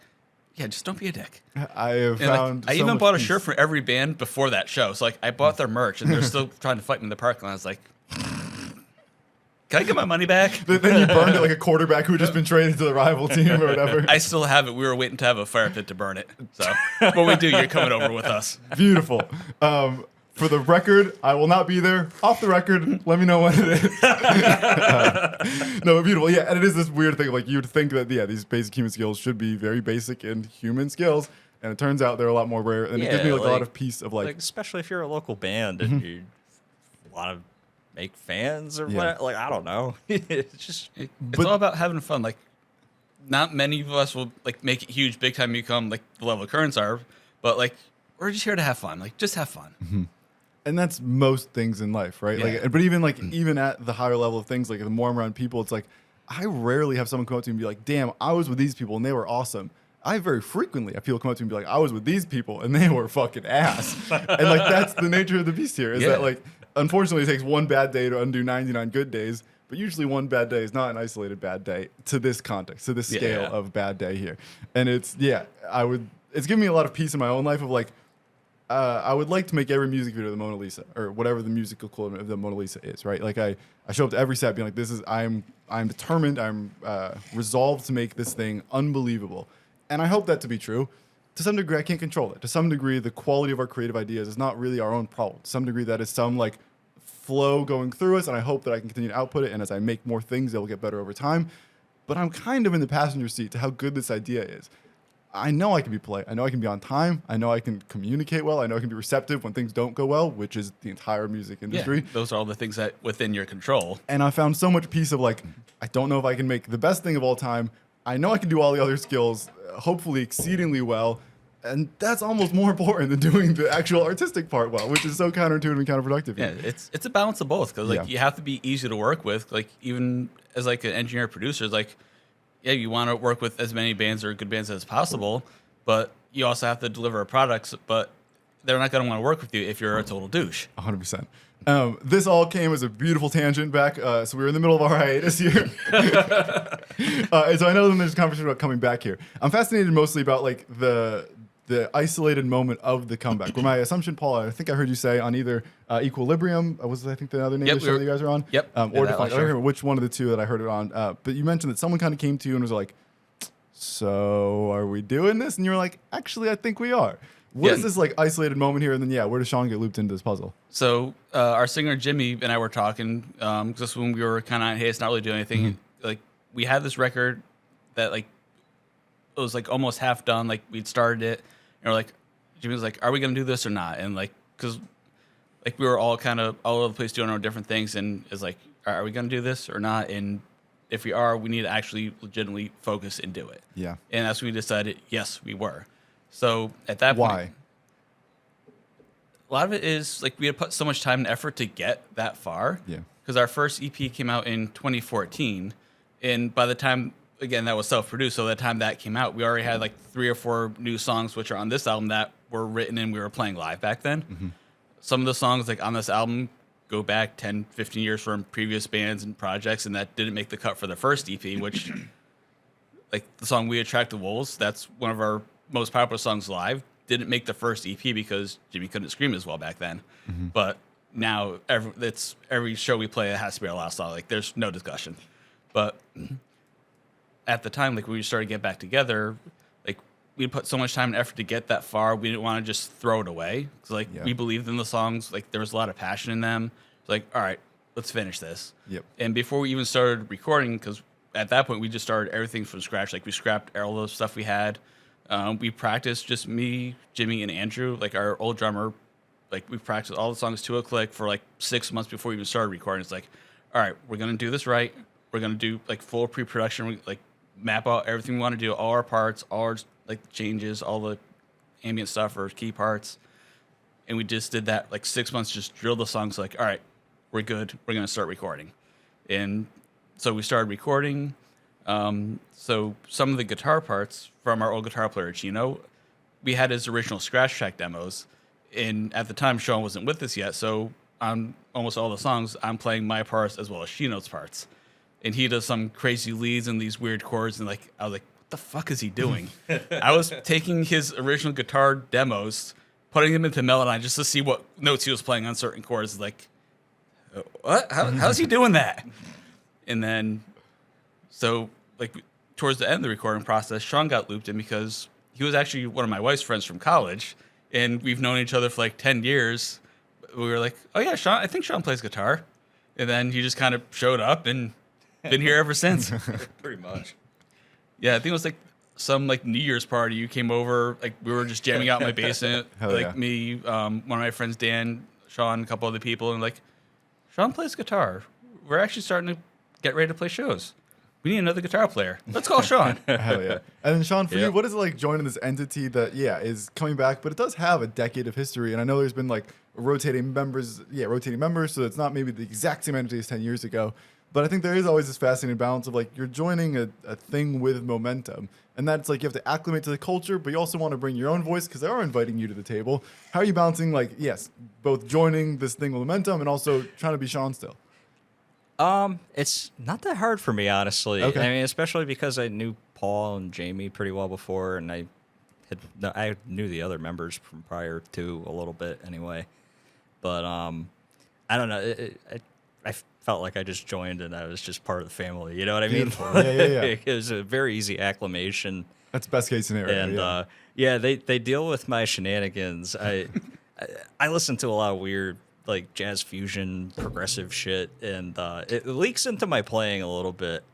yeah, just don't be a dick. I have And, like, found. I so even much bought a peace. shirt for every band before that show. So like, I bought their merch, and they're still trying to fight me in the parking lot. I was like, can I get my money back? Then you burned it like a quarterback who had just been traded to the rival team or whatever. I still have it. We were waiting to have a fire pit to burn it. So when we do, you're coming over with us. Beautiful. For the record, I will not be there. Off the record, let me know when it is. No, beautiful. Yeah, and it is this weird thing. Like, you'd think that, these basic human skills should be very basic and human skills. And it turns out they're a lot more rare. And it gives me like a lot of peace of like especially if you're a local band and you want to make fans or what. Like, I don't know. It's just It's all about having fun. Like, not many of us will like make it huge big time you come like the level of currents are, but like we're just here to have fun. Like, just have fun. And that's most things in life, right? Yeah. Like, but even at the higher level of things, like the more I'm around people, it's like I rarely have someone come up to me and be like, "Damn, I was with these people and they were awesome." I very frequently have people come up to me and be like, "I was with these people and they were fucking ass," and like that's the nature of the beast here. Is that like, unfortunately, it takes one bad day to undo 99 good days. But usually one bad day is not an isolated bad day to this context, to this scale of bad day here. And it's given me a lot of peace in my own life of like, I would like to make every music video of the Mona Lisa or whatever the musical equivalent of the Mona Lisa is, right? Like I show up to every set being like, I'm determined, I'm resolved to make this thing unbelievable. And I hope that to be true. To some degree, I can't control it. To some degree, the quality of our creative ideas is not really our own problem. To some degree, that is some like flow going through us, and I hope that I can continue to output it, and as I make more things, they will get better over time. But I'm kind of in the passenger seat to how good this idea is. I know I can be polite. I know I can be on time. I know I can communicate well. I know I can be receptive when things don't go well, which is the entire music industry. Yeah, those are all the things that within your control. And I found so much peace of like, I don't know if I can make the best thing of all time. I know I can do all the other skills, hopefully exceedingly well. And that's almost more important than doing the actual artistic part well, which is so counterintuitive and counterproductive. Yeah, it's a balance of both because like you have to be easy to work with. Like even as like an engineer producer, like you want to work with as many bands or good bands as possible, but you also have to deliver products. But they're not going to want to work with you if you're a total douche. 100%. This all came as a beautiful tangent back. So we were in the middle of our hiatus here. And so I know there's a conversation about coming back here. I'm fascinated mostly about like the isolated moment of the comeback. Where my assumption, Paul, I think I heard you say on either Equilibrium, was I think the other name of the show that you guys are on? Yep. Or Define. I don't remember which one of the two that I heard it on. But you mentioned that someone kind of came to you and was like, "So are we doing this?" And you were like, "Actually, I think we are." What is this like isolated moment here? And then where does Sean get looped into this puzzle? So our singer Jimmy and I were talking just when we were kind of on Hiatus, not really doing anything. Like we had this record that like it was like almost half done. Like we'd started it, and we're like, Jimmy was like, "Are we gonna do this or not?" And like, cause like we were all kind of all over the place doing our different things, and it's like, "Are we gonna do this or not?" And if we are, we need to actually legitimately focus and do it. Yeah. And that's when we decided, yes, we were. So at that point, Why? a lot of it is like we had put so much time and effort to get that far. Yeah. Because our first EP came out in 2014, and by the time, again, that was self-produced. So by the time that came out, we already had like 3 or 4 new songs which are on this album that were written and we were playing live back then. Some of the songs like on this album go back 10, 15 years from previous bands and projects, and that didn't make the cut for the first EP, which like the song We Attract the Wolves, that's one of our most popular songs live, didn't make the first EP because Jimmy couldn't scream as well back then. But now every show we play, it has to be our last song. Like there's no discussion. But at the time, like when we started to get back together, like we put so much time and effort to get that far. We didn't want to just throw it away. Cause like we believed in the songs. Like there was a lot of passion in them. It's like, all right, let's finish this. Yep. And before we even started recording, because at that point we just started everything from scratch. Like we scrapped all the stuff we had. We practiced, just me, Jimmy, and Andrew, like our old drummer. Like we practiced all the songs to a click for like 6 months before we even started recording. It's like, all right, we're gonna do this right. We're gonna do like full pre-production, like map out everything we want to do, all our parts, all our like changes, all the ambient stuff or key parts. And we just did that like 6 months, just drilled the songs. Like, all right, we're good. We're gonna start recording. And so we started recording. So some of the guitar parts from our old guitar player, Chino, we had his original scratch track demos. And at the time, Sean wasn't with us yet. So on almost all the songs, I'm playing my parts as well as Chino's parts. And he does some crazy leads and these weird chords. And like, I was like, what the fuck is he doing? I was taking his original guitar demos, putting them into Melodyne just to see what notes he was playing on certain chords. Like, what? How's he doing that? And then, so like towards the end of the recording process, Sean got looped in because he was actually one of my wife's friends from college, and we've known each other for like 10 years. We were like, oh yeah, Sean, I think Sean plays guitar. And then he just kind of showed up and been here ever since. Pretty much. Yeah, I think it was like some like New Year's party. You came over, like we were just jamming out in my basement. Like me, one of my friends, Dan, Sean, a couple other people, and like, Sean plays guitar. We're actually starting to get ready to play shows. We need another guitar player. Let's call Sean. Hell yeah. And then Sean, for you, what is it like joining this entity that, is coming back, but it does have a decade of history. And I know there's been like rotating members. So it's not maybe the exact same entity as 10 years ago. But I think there is always this fascinating balance of like, you're joining a thing with momentum. And that's like, you have to acclimate to the culture, but you also want to bring your own voice because they are inviting you to the table. How are you balancing like, both joining this thing with momentum and also trying to be Sean still? It's not that hard for me, honestly. Okay. I mean, especially because I knew Paul and Jamie pretty well before, and I knew the other members from prior to a little bit anyway. But I don't know. I felt like I just joined and I was just part of the family. You know what I mean? Yeah. It was a very easy acclimation. That's best case scenario. And they deal with my shenanigans. I listen to a lot of weird, like jazz fusion, progressive shit, and it leaks into my playing a little bit.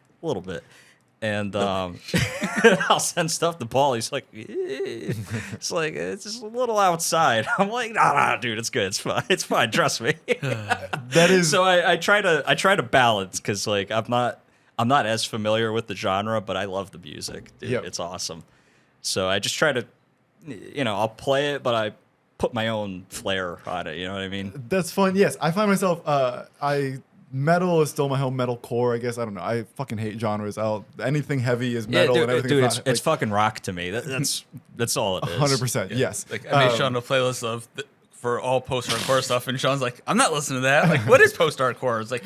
And I'll send stuff to Paul. He's like, it's like it's just a little outside. I'm like, nah, dude, it's good. It's fine. Trust me. That is. So I try to balance because like I'm not as familiar with the genre, but I love the music. Dude. Yep. It's awesome. So I just try to, I'll play it, but I put my own flair on it. You know what I mean? That's fun. Yes, I find myself. Metal is still my home metal core. I guess I don't know. I fucking hate genres. Anything heavy is metal, dude, and everything. It's fucking rock to me. That's all it is. 100%. Yes. Like I made Sean a playlist of for all post-hardcore stuff, and Sean's like, I'm not listening to that. Like, what is post-hardcore? It's like,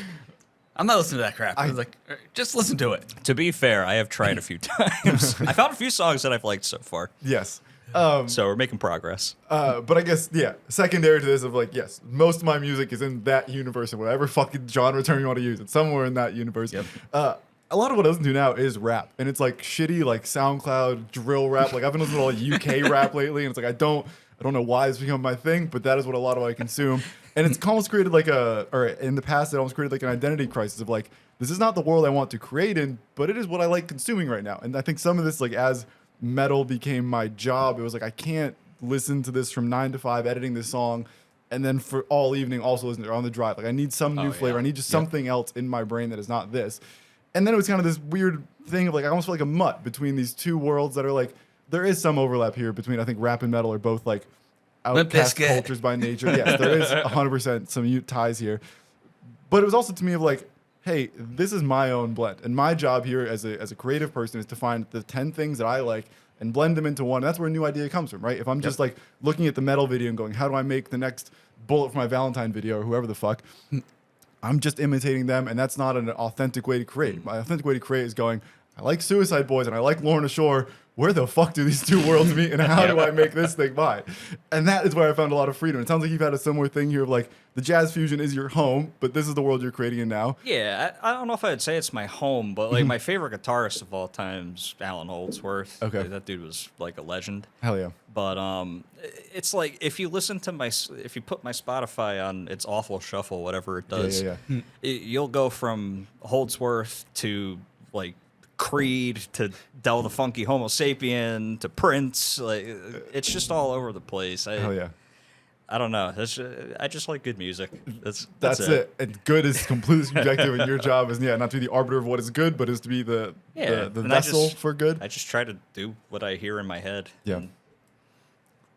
I'm not listening to that crap. I was like, just listen to it. To be fair, I have tried a few times. I found a few songs that I've liked so far. Yes. So we're making progress. But I guess, secondary to this of like, yes, most of my music is in that universe, and whatever fucking genre term you want to use, it's somewhere in that universe. Yep. A lot of what I listen to now is rap, and it's like shitty, like SoundCloud drill rap. Like I've been listening to all UK rap lately, and it's like I don't know why it's become my thing, but that is what a lot of what I consume. And it's almost created like or in the past, it almost created like an identity crisis of like, this is not the world I want to create in, but it is what I like consuming right now. And I think some of this, like as metal became my job, it was like I can't listen to this from 9 to 5 editing this song and then for all evening also listen to it on the drive. Like I need some new flavor. I need just something else in my brain that is not this. And then it was kind of this weird thing of like I almost feel like a mutt between these two worlds that are like, there is some overlap here between, I think rap and metal are both like outcast cultures by nature. Yes, there is 100% some ties here. But it was also to me of like, hey, this is my own blend. And my job here as a creative person is to find the 10 things that I like and blend them into one. And that's where a new idea comes from, right? If I'm just like looking at the metal video and going, how do I make the next bullet for my Valentine video or whoever the fuck, I'm just imitating them. And that's not an authentic way to create. My authentic way to create is going, I like Suicide Boys and I like Lorna Shore. where the fuck do these two worlds meet and how do I make this thing by? And that is where I found a lot of freedom. It sounds like you've had a similar thing here of like the jazz fusion is your home, but this is the world you're creating in now. Yeah, I don't know if I'd say it's my home, but like my favorite guitarist of all time is Alan Holdsworth. Okay. Like, that dude was like a legend. Hell yeah. But it's like if you listen to if you put my Spotify on its awful shuffle, whatever it does, you'll go from Holdsworth to like Creed to Del the Funky Homo Sapien to Prince. Like it's just all over the place. Hell yeah. I don't know. I just like good music. That's it. And good is completely subjective, and your job is not to be the arbiter of what is good, but is to be the vessel for good. I just try to do what I hear in my head. Yeah. And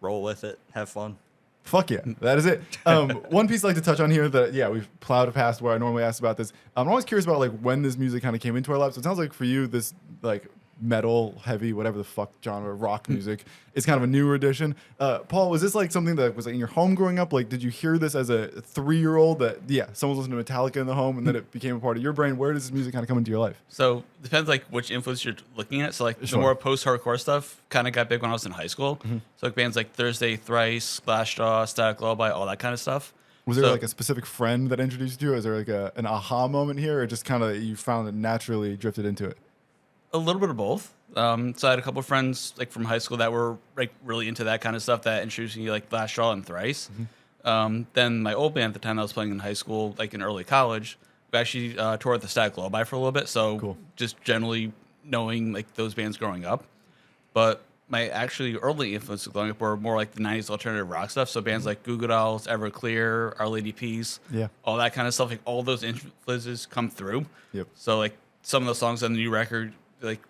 roll with it. Have fun. Fuck yeah, that is it. One piece I'd like to touch on here that we've plowed past where I normally ask about this. I'm always curious about like when this music kind of came into our lives. So it sounds like for you this like metal, heavy, whatever the fuck genre, rock music is kind of a newer addition. Paul, was this like something that was like in your home growing up? Like, did you hear this as a 3-year-old that someone's listening to Metallica in the home and then it became a part of your brain? Where does this music kind of come into your life? So depends like which influence you're looking at. So like the more post-hardcore stuff kind of got big when I was in high school. So like bands like Thursday, Thrice, Glassjaw, Static Lullaby, all that kind of stuff. Was there like a specific friend that introduced you? Is there like an aha moment here, or just kind of you found it naturally drifted into it? A little bit of both. So I had a couple of friends like from high school that were like really into that kind of stuff that introduced me like Glassjaw and Thrice. Then my old band at the time I was playing in high school, like in early college, we actually toured with the Static Lullaby for a little bit. So just generally knowing like those bands growing up. But my actually early influences growing up were more like the 90s alternative rock stuff. So bands like Goo Goo Dolls, Everclear, Our Lady Peace, all that kind of stuff. Like all those influences come through. So like some of the songs on the new record, like,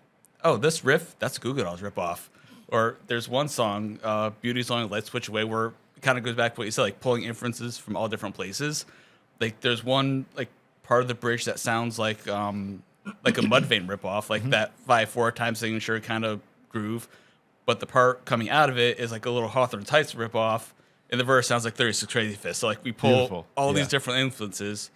oh, this riff, that's Goo Goo Dolls ripoff. Or there's one song, Beauty's Only Light Switch Away, where it kind of goes back to what you said, like pulling inferences from all different places. Like there's one like part of the bridge that sounds like a Mudvayne ripoff, like that 5/4 time signature kind of groove. But the part coming out of it is like a little Hawthorne Tights ripoff, and the verse sounds like 36 Crazy Fists. So like we pull all these different influences,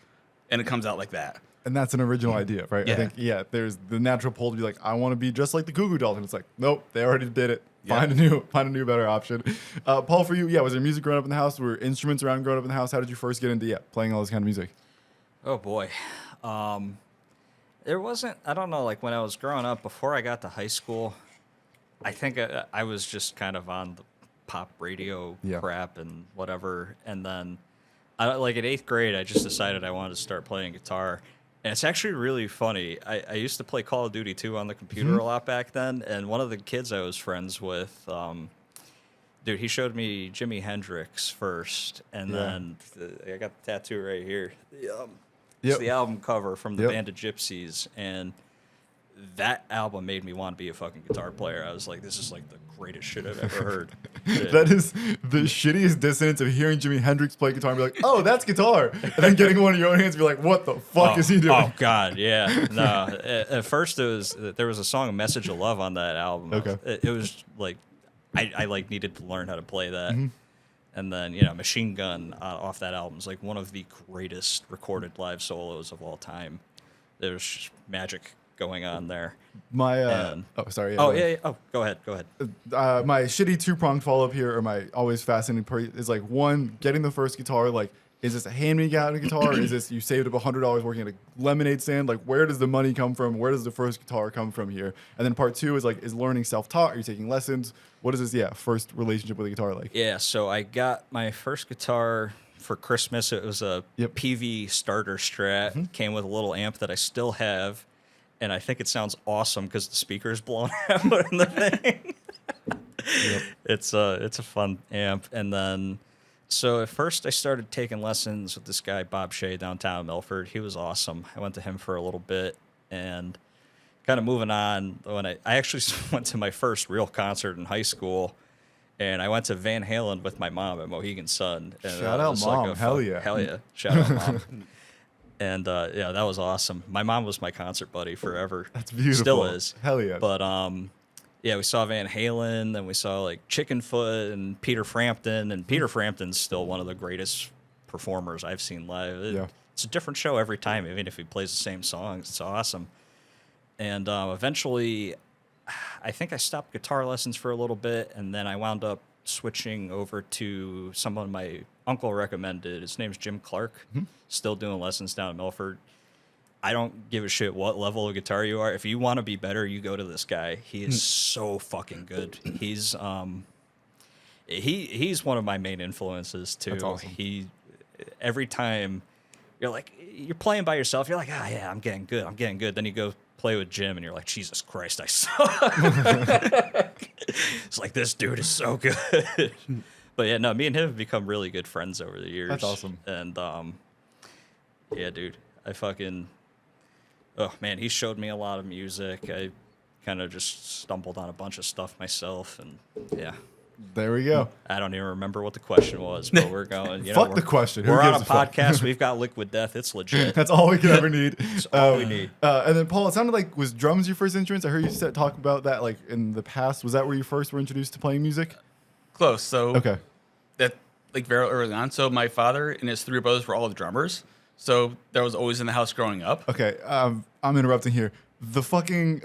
and it comes out like that. And that's an original idea, right? I think, there's the natural pull to be like, I want to be just like the Goo Goo Dolls. And it's like, nope, they already did it. Find a new, better option. Paul, for you, was there music growing up in the house? Were instruments around growing up in the house? How did you first get into playing all this kind of music? Oh, boy. There wasn't, I don't know, like when I was growing up, before I got to high school, I think I was just kind of on the pop radio crap and whatever. And then, like at 8th grade, I just decided I wanted to start playing guitar. And it's actually really funny. I used to play Call of Duty 2 on the computer a lot back then, and one of the kids I was friends with, dude, he showed me Jimi Hendrix first, and then I got the tattoo right here. It's the album cover from the Band of Gypsies, and that album made me want to be a fucking guitar player. I was like, this is like the greatest shit I've ever heard. That is the shittiest dissonance of hearing Jimi Hendrix play guitar and be like, oh, that's guitar. And then getting one in your own hands and be like, what the fuck is he doing? Oh, God, yeah. No, at first there was a song, Message of Love, on that album. Okay. It was like, I like needed to learn how to play that. And then, Machine Gun off that album is like one of the greatest recorded live solos of all time. There's magic going on there. My Oh, go ahead. My shitty 2-pronged follow-up here, or my always fascinating part, is like, one, getting the first guitar. Like, is this a hand-me-down guitar? Is this you saved up $100 working at a lemonade stand? Like, where does the money come from? Where does the first guitar come from here? And then part 2 is like, is learning self-taught? Are you taking lessons? What is this first relationship with a guitar like? Yeah, so I got my first guitar for Christmas. It was a PV starter Strat. Came with a little amp that I still have. And I think it sounds awesome because the speaker's blown out in the thing. It's a fun amp. And then, so at first I started taking lessons with this guy, Bob Shea, downtown Milford. He was awesome. I went to him for a little bit, and kind of moving on, when I actually went to my first real concert in high school, and I went to Van Halen with my mom at Mohegan Sun. And shout out, Mom. Like Hell yeah. Hell yeah. Shout out, Mom. And that was awesome. My mom was my concert buddy forever. That's beautiful. Still is. Hell yeah. But we saw Van Halen, then we saw like Chickenfoot and Peter Frampton, and Peter Frampton's still one of the greatest performers I've seen live. It's a different show every time, even if he plays the same songs. It's awesome. And eventually, I think I stopped guitar lessons for a little bit, and then I wound up switching over to someone my uncle recommended. His name's Jim Clark. Still doing lessons down in Milford. I don't give a shit what level of guitar you are. If you want to be better, you go to this guy. He is so fucking good. He's he's one of my main influences too. That's awesome. Every time you're playing by yourself, you're like, yeah, I'm getting good. Then you go play with Jim, and you're like, Jesus Christ, I suck. It's like, this dude is so good. But yeah, no, me and him have become really good friends over the years. That's awesome. And yeah, dude, oh man, he showed me a lot of music. I kind of just stumbled on a bunch of stuff myself, and yeah. There we go. I don't even remember what the question was, but we're going. Fuck the question. Who We're on a gives fuck? podcast. We've got Liquid Death. It's legit. That's all we could ever need. That's all we need. And then Paul, it sounded like, was drums your first instruments? I heard you talk about that like in the past. Was that where you first were introduced to playing music? Close. So okay. That like very early on. So my father and his three brothers were all the drummers. So that was always in the house growing up. Okay. I'm interrupting here. The fucking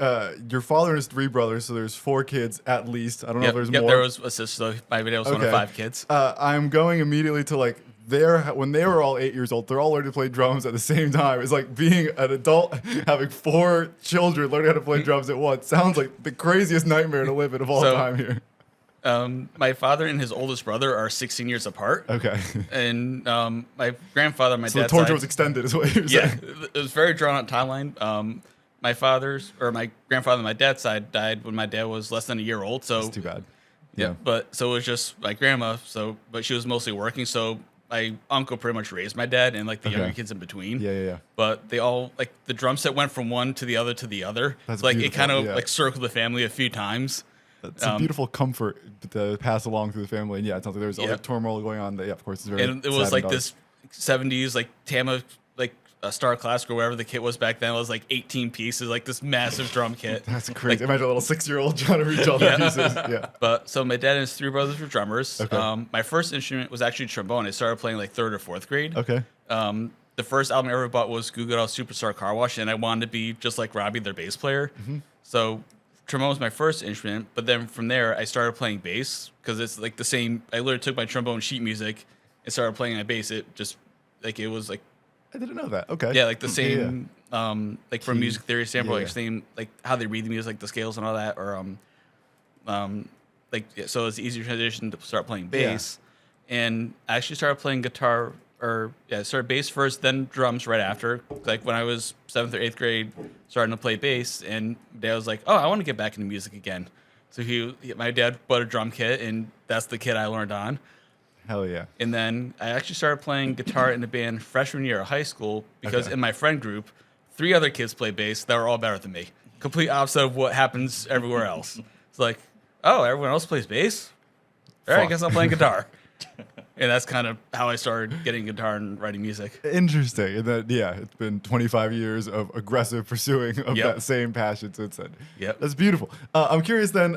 your father and his three brothers, so there's 4 kids at least. I don't know if there's more. There was a sister. So my video was one of 5 kids. I'm going immediately to like when they were all 8 years old, they're all learning to play drums at the same time. It's like being an adult having 4 children learning how to play drums at once. Sounds like the craziest nightmare to live in of all time here. My father and his oldest brother are 16 years apart. Okay. And my grandfather, my dad's the torture side, was extended, is what you're saying. Yeah, it was very drawn out timeline. My grandfather on my dad's side died when my dad was less than a year old. So that's too bad. Yeah. But so it was just my grandma. But she was mostly working. So my uncle pretty much raised my dad and like the younger kids in between. Yeah. But they all like the drum set went from one to the other to the other. That's like beautiful, it kind of like circled the family a few times. It's a beautiful comfort to pass along through the family. And yeah, it sounds like there's all the turmoil going on. That, of course, is very. And it was like this 70s like Tama like a Star Classic or whatever the kit was back then. It was like 18 pieces, like this massive drum kit. That's crazy. Like, Imagine a little 6-year-old trying to reach all the pieces. Yeah. But so my dad and his 3 brothers were drummers. Okay. My first instrument was actually trombone. I started playing like 3rd or 4th grade. Okay. The first album I ever bought was Goo Goo Dolls Superstar Car Wash, and I wanted to be just like Robbie, their bass player. So trombone was my first instrument, but then from there I started playing bass because it's like the same. I literally took my trombone sheet music and started playing my bass. It just like it was like I didn't know that. Okay. yeah, like the same like from Key. music theory standpoint, Yeah. like same like how they read the music, like the scales and all that, or so it's an easier transition to start playing bass. And I actually started playing guitar. I started bass first, then drums right after. Like when I was 7th or 8th grade, starting to play bass, and Dad was like, "Oh, I want to get back into music again." So my dad bought a drum kit, and that's the kit I learned on. Hell yeah. And then I actually started playing guitar in a band freshman year of high school because in my friend group, 3 other kids played bass that were all better than me. Complete opposite of what happens everywhere else. It's like, oh, everyone else plays bass? All right, I guess I'm playing guitar. And that's kind of how I started getting guitar and writing music. Interesting. And then, it's been 25 years of aggressive pursuing of that same passion since then. Yep. That's beautiful. I'm curious then,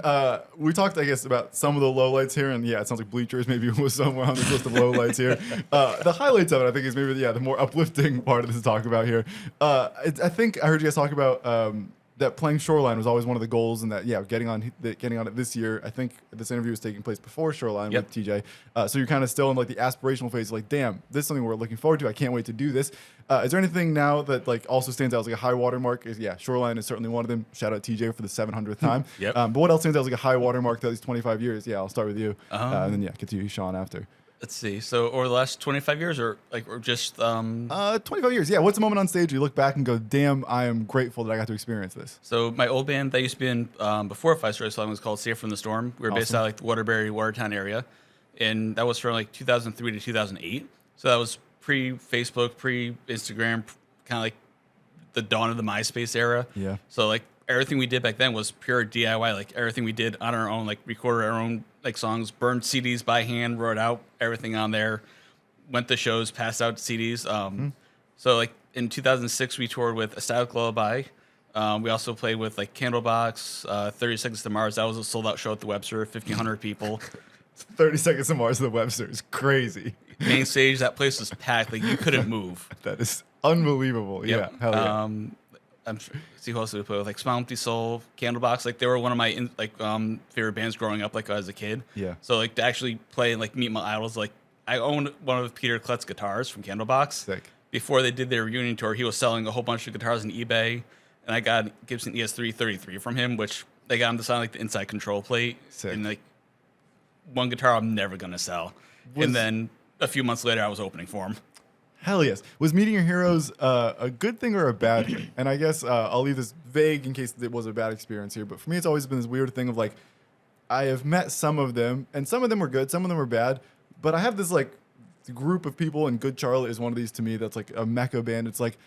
we talked, I guess, about some of the lowlights here. And it sounds like Bleachers maybe was somewhere on this list of lowlights here. The highlights of it, I think, is maybe, the more uplifting part of this to talk about here. I think I heard you guys talk about that playing Shoreline was always one of the goals, and that getting on it this year. I think this interview was taking place before Shoreline with TJ, so you're kind of still in like the aspirational phase. Like, damn, this is something we're looking forward to. I can't wait to do this. Is there anything now that like also stands out as like a high watermark? Shoreline is certainly one of them. Shout out TJ for the 700th time. But what else stands out as like a high watermark to these 25 years? I'll start with you, and then get to you, Sean, after. Let's see. So over the last 25 years or just 25 years. What's a moment on stage you look back and go, damn, I am grateful that I got to experience this? So my old band that used to be in before 5 Stories Falling was called Safe from the Storm. We were based out of like the Waterbury, Watertown area. And that was from like 2003 to 2008. So that was pre-Facebook, pre-Instagram, kind of like the dawn of the MySpace era. Yeah. So like everything we did back then was pure DIY. Like everything we did on our own, like recorded our own like songs, burned CDs by hand, wrote out everything on there, went to shows, passed out CDs. So like in 2006 we toured with A Static Lullaby. We also played with like Candlebox, 30 Seconds to Mars. That was a sold out show at the Webster, 1,500 people. 30 Seconds to Mars to the Webster is crazy. Main stage, that place was packed. Like you couldn't move. That is unbelievable. Yep. Yeah. Hell see who else did we play with? Like Smile Empty Soul, Candlebox. Like they were one of my favorite bands growing up, like as a kid. Yeah. So like to actually play and like meet my idols, like I owned one of Peter Klett's guitars from Candlebox. Sick. Before they did their reunion tour, he was selling a whole bunch of guitars on eBay, and I got Gibson ES333 from him, which they got him to sign like the inside control plate. Sick. And like one guitar I'm never gonna sell. And then a few months later, I was opening for him. Hell yes. Was meeting your heroes a good thing or a bad thing? And I guess I'll leave this vague in case it was a bad experience here. But for me, it's always been this weird thing of like, I have met some of them, and some of them were good, some of them were bad. But I have this like group of people, and Good Charlotte is one of these to me. That's like a mecca band. It's like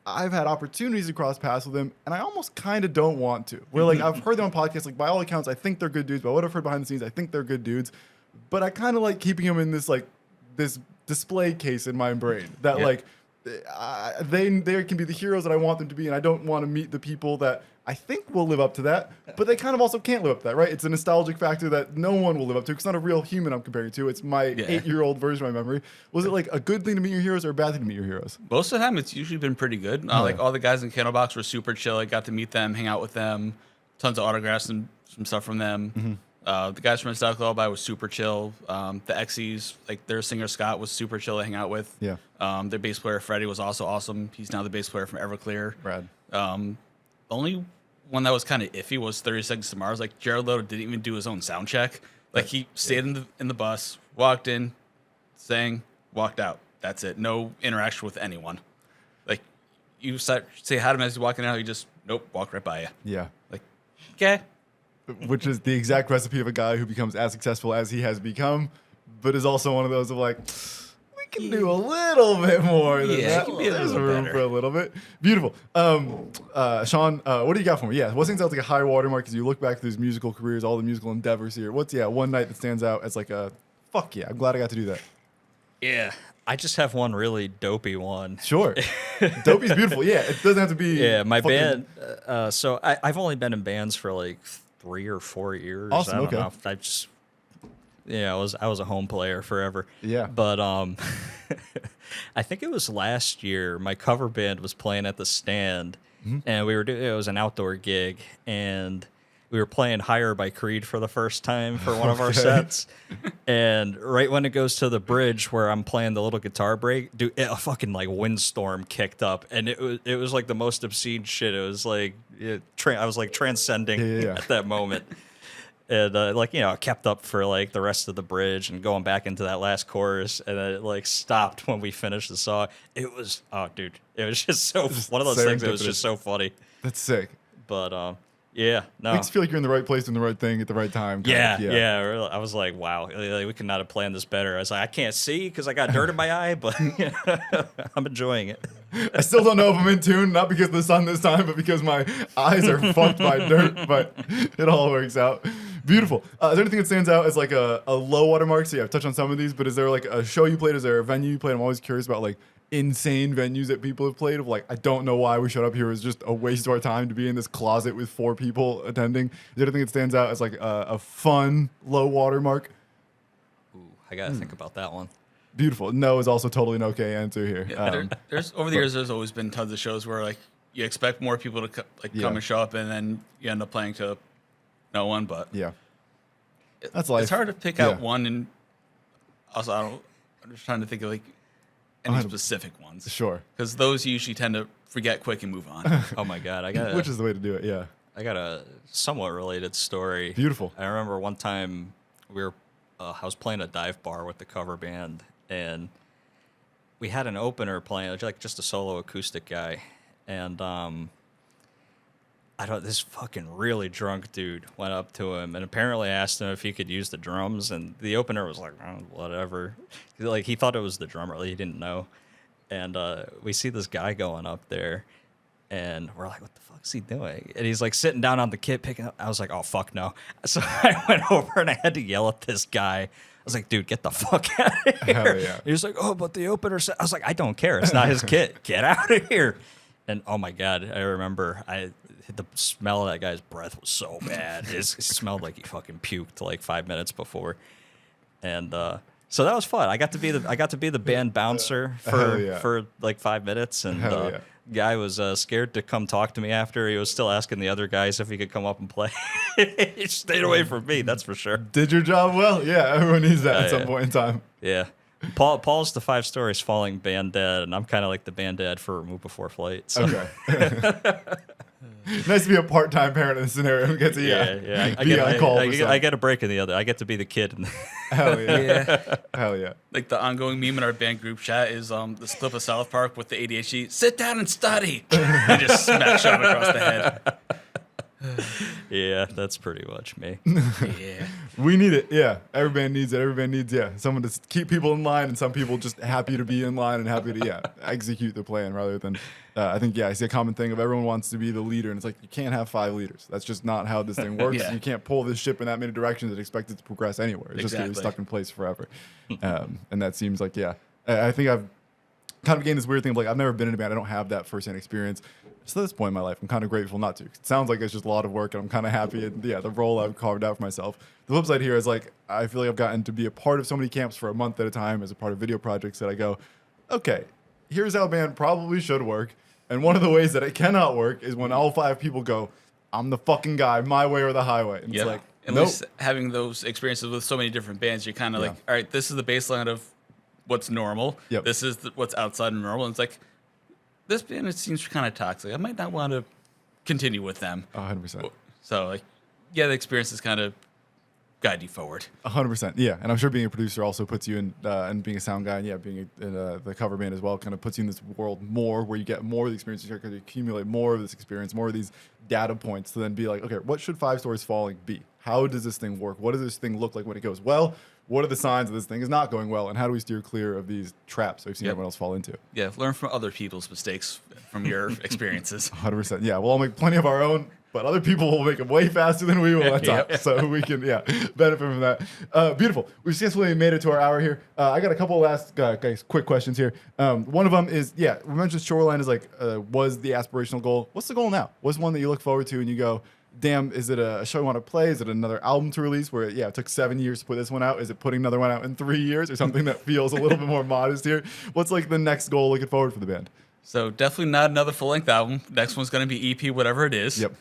I've had opportunities to cross paths with them, and I almost kind of don't want to. Where like I've heard them on podcasts. Like by all accounts, I think they're good dudes. But what I've heard behind the scenes, I think they're good dudes. But I kind of like keeping them in this like this display case in my brain that like they can be the heroes that I want them to be, and I don't want to meet the people that I think will live up to that, but they kind of also can't live up to that, right? It's a nostalgic factor that no one will live up to. It's not a real human I'm comparing to. It's my 8-year-old version of my memory. Was it like a good thing to meet your heroes or a bad thing to meet your heroes? Most of the time, it's usually been pretty good. Like all the guys in Candlebox were super chill. I got to meet them, hang out with them, tons of autographs and some stuff from them. The guys from Nostalgic Lullaby was super chill. The Exies, like their singer Scott was super chill to hang out with. Yeah. Their bass player Freddie was also awesome. He's now the bass player from Everclear. Rad. The only one that was kind of iffy was 30 Seconds to Mars. Like Jared Leto didn't even do his own sound check. Like he stayed in the bus, walked in, sang, walked out. That's it. No interaction with anyone. Like you say hi to him as he's walking out, he just walk right by you. Yeah. Like okay. Which is the exact recipe of a guy who becomes as successful as he has become, but is also one of those of like, we can do a little bit more than that. There's room for a little bit. Beautiful. Sean, what do you got for me? Yeah, what stands out like a high watermark as you look back through his musical careers, all the musical endeavors here? What's one night that stands out as like a, fuck yeah, I'm glad I got to do that. Yeah. I just have one really dopey one. Sure. Dopey's beautiful. Yeah, it doesn't have to be. Yeah, my band. So I've only been in bands for like 3 or 4 years. Awesome. I don't know. I just, I was a home player forever. Yeah. But I think it was last year. My cover band was playing at the Stand, and it was an outdoor gig, and we were playing Higher by Creed for the first time for one of our sets. And right when it goes to the bridge where I'm playing the little guitar break, dude, a fucking like windstorm kicked up, and it was like the most obscene shit. It was like I was like transcending at that moment. And I kept up for like the rest of the bridge and going back into that last chorus, and then it like stopped when we finished the song. It was it was just so one of those things. It was just so funny. That's sick. But yeah, no. Makes you feel like you're in the right place doing the right thing at the right time. Yeah. I was like, wow, we could not have planned this better. I was like, I can't see because I got dirt in my eye, but I'm enjoying it. I still don't know if I'm in tune, not because of the sun this time, but because my eyes are fucked by dirt, but it all works out. Beautiful. Is there anything that stands out as like a low watermark? So I've touched on some of these, but is there like a show you played? Is there a venue you played? I'm always curious about like insane venues that people have played of like, I don't know why we showed up here. It was just a waste of our time to be in this closet with 4 people attending. Is there anything that stands out as like a fun low watermark? Ooh, I got to think about that one. Beautiful. No is also totally an okay answer here. Yeah, there's over the years, there's always been tons of shows where like you expect more people to come and show up, and then you end up playing to no one. But that's life. It's hard to pick out one, and also I'm just trying to think of like any specific ones. Sure. Because those you usually tend to forget quick and move on. Oh my God, which is the way to do it. Yeah. I got a somewhat related story. Beautiful. I remember one time I was playing a dive bar with the cover band, and we had an opener playing, like just a solo acoustic guy, and this fucking really drunk dude went up to him and apparently asked him if he could use the drums, and the opener was like, oh, whatever. Like he thought it was the drummer, he didn't know. And we see this guy going up there, and we're like, what the fuck's he doing? And he's like sitting down on the kit picking up. I was like, oh fuck no. So I went over and I had to yell at this guy. I was like, dude, get the fuck out of here. Hell yeah. He was like, oh, but the opener said. I was like, I don't care. It's not his kit. Get out of here. And oh my God, I remember the smell of that guy's breath was so bad. It smelled like he fucking puked like 5 minutes before. And so that was fun. I got to be the band bouncer for like 5 minutes, and guy was scared to come talk to me after. He was still asking the other guys if he could come up and play. He stayed away from me, that's for sure. Did your job well? Yeah, everyone needs that at some point in time. Yeah. Paul's the 5 Stories Falling band dad, and I'm kind of like the band dad for Remove Before Flight. So. Okay. Nice to be a part-time parent in this scenario who gets to be on call. I get a break in the other. I get to be the kid. Hell yeah. Hell yeah. Like the ongoing meme in our band group chat is this clip of South Park with the ADHD. Sit down and study. And just smack shot across the head. Yeah, that's pretty much me. Yeah. We need it. Yeah. Every band needs it. Every band needs, someone to keep people in line, and some people just happy to be in line and happy to, execute the plan rather than, I think, I see a common thing of everyone wants to be the leader, and it's like, you can't have 5 leaders. That's just not how this thing works. You can't pull this ship in that many directions and expect it to progress anywhere. It's just going to be stuck in place forever. And that seems like, I think I've kind of gained this weird thing of like, I've never been in a band. I don't have that firsthand experience. So at this point in my life, I'm kind of grateful not to. It sounds like it's just a lot of work, and I'm kind of happy. And the role I've carved out for myself. The flip side here is like, I feel like I've gotten to be a part of so many camps for a month at a time as a part of video projects that I go, okay, here's how a band probably should work. And one of the ways that it cannot work is when all 5 people go, I'm the fucking guy, my way or the highway. And it's like, at least having those experiences with so many different bands, you're kind of like, all right, this is the baseline of what's normal. This is what's outside of normal. And it's like, this band, it seems kind of toxic. I might not want to continue with them. 100%. So, like, the experiences kind of guide you forward. 100%. Yeah. And I'm sure being a producer also puts you in, and being a sound guy, and being in the cover band as well, kind of puts you in this world more where you get more of the experiences here because you accumulate more of this experience, more of these data points to then be like, okay, what should 5 Stories Falling be? How does this thing work? What does this thing look like when it goes well? What are the signs that this thing is not going well? And how do we steer clear of these traps that we've seen everyone else fall into? Yeah, learn from other people's mistakes from your experiences. 100%. Yeah, we'll all make plenty of our own, but other people will make them way faster than we will at times. So we can, benefit from that. Beautiful. We've successfully made it to our hour here. I got a couple last guys, quick questions here. One of them is, we mentioned Shoreline is like, was the aspirational goal. What's the goal now? What's one that you look forward to and you go, damn, is it a show you want to play? Is it another album to release where, it took 7 years to put this one out? Is it putting another one out in 3 years or something that feels a little bit more modest here? What's like the next goal looking forward for the band? So definitely not another full-length album. Next one's going to be EP, whatever it is. Yep.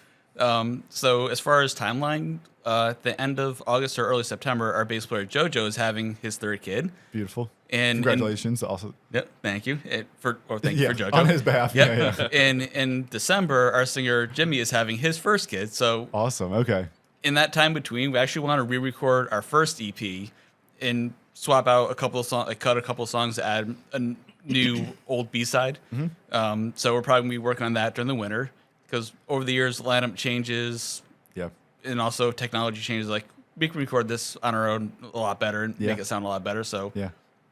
So as far as timeline, at the end of August or early September, our bass player JoJo is having his 3rd kid. Beautiful. And congratulations also. Yep, thank you. Thank you for JoJo. On his behalf. Yep. And in December, our singer Jimmy is having his 1st kid. So awesome. Okay. In that time between, we actually want to re-record our first EP and swap out a couple of songs, cut a couple of songs to add a new old B-side. So we're probably going to be working on that during the winter because over the years, lineup changes. Yeah. And also technology changes. Like we can record this on our own a lot better and make it sound a lot better. So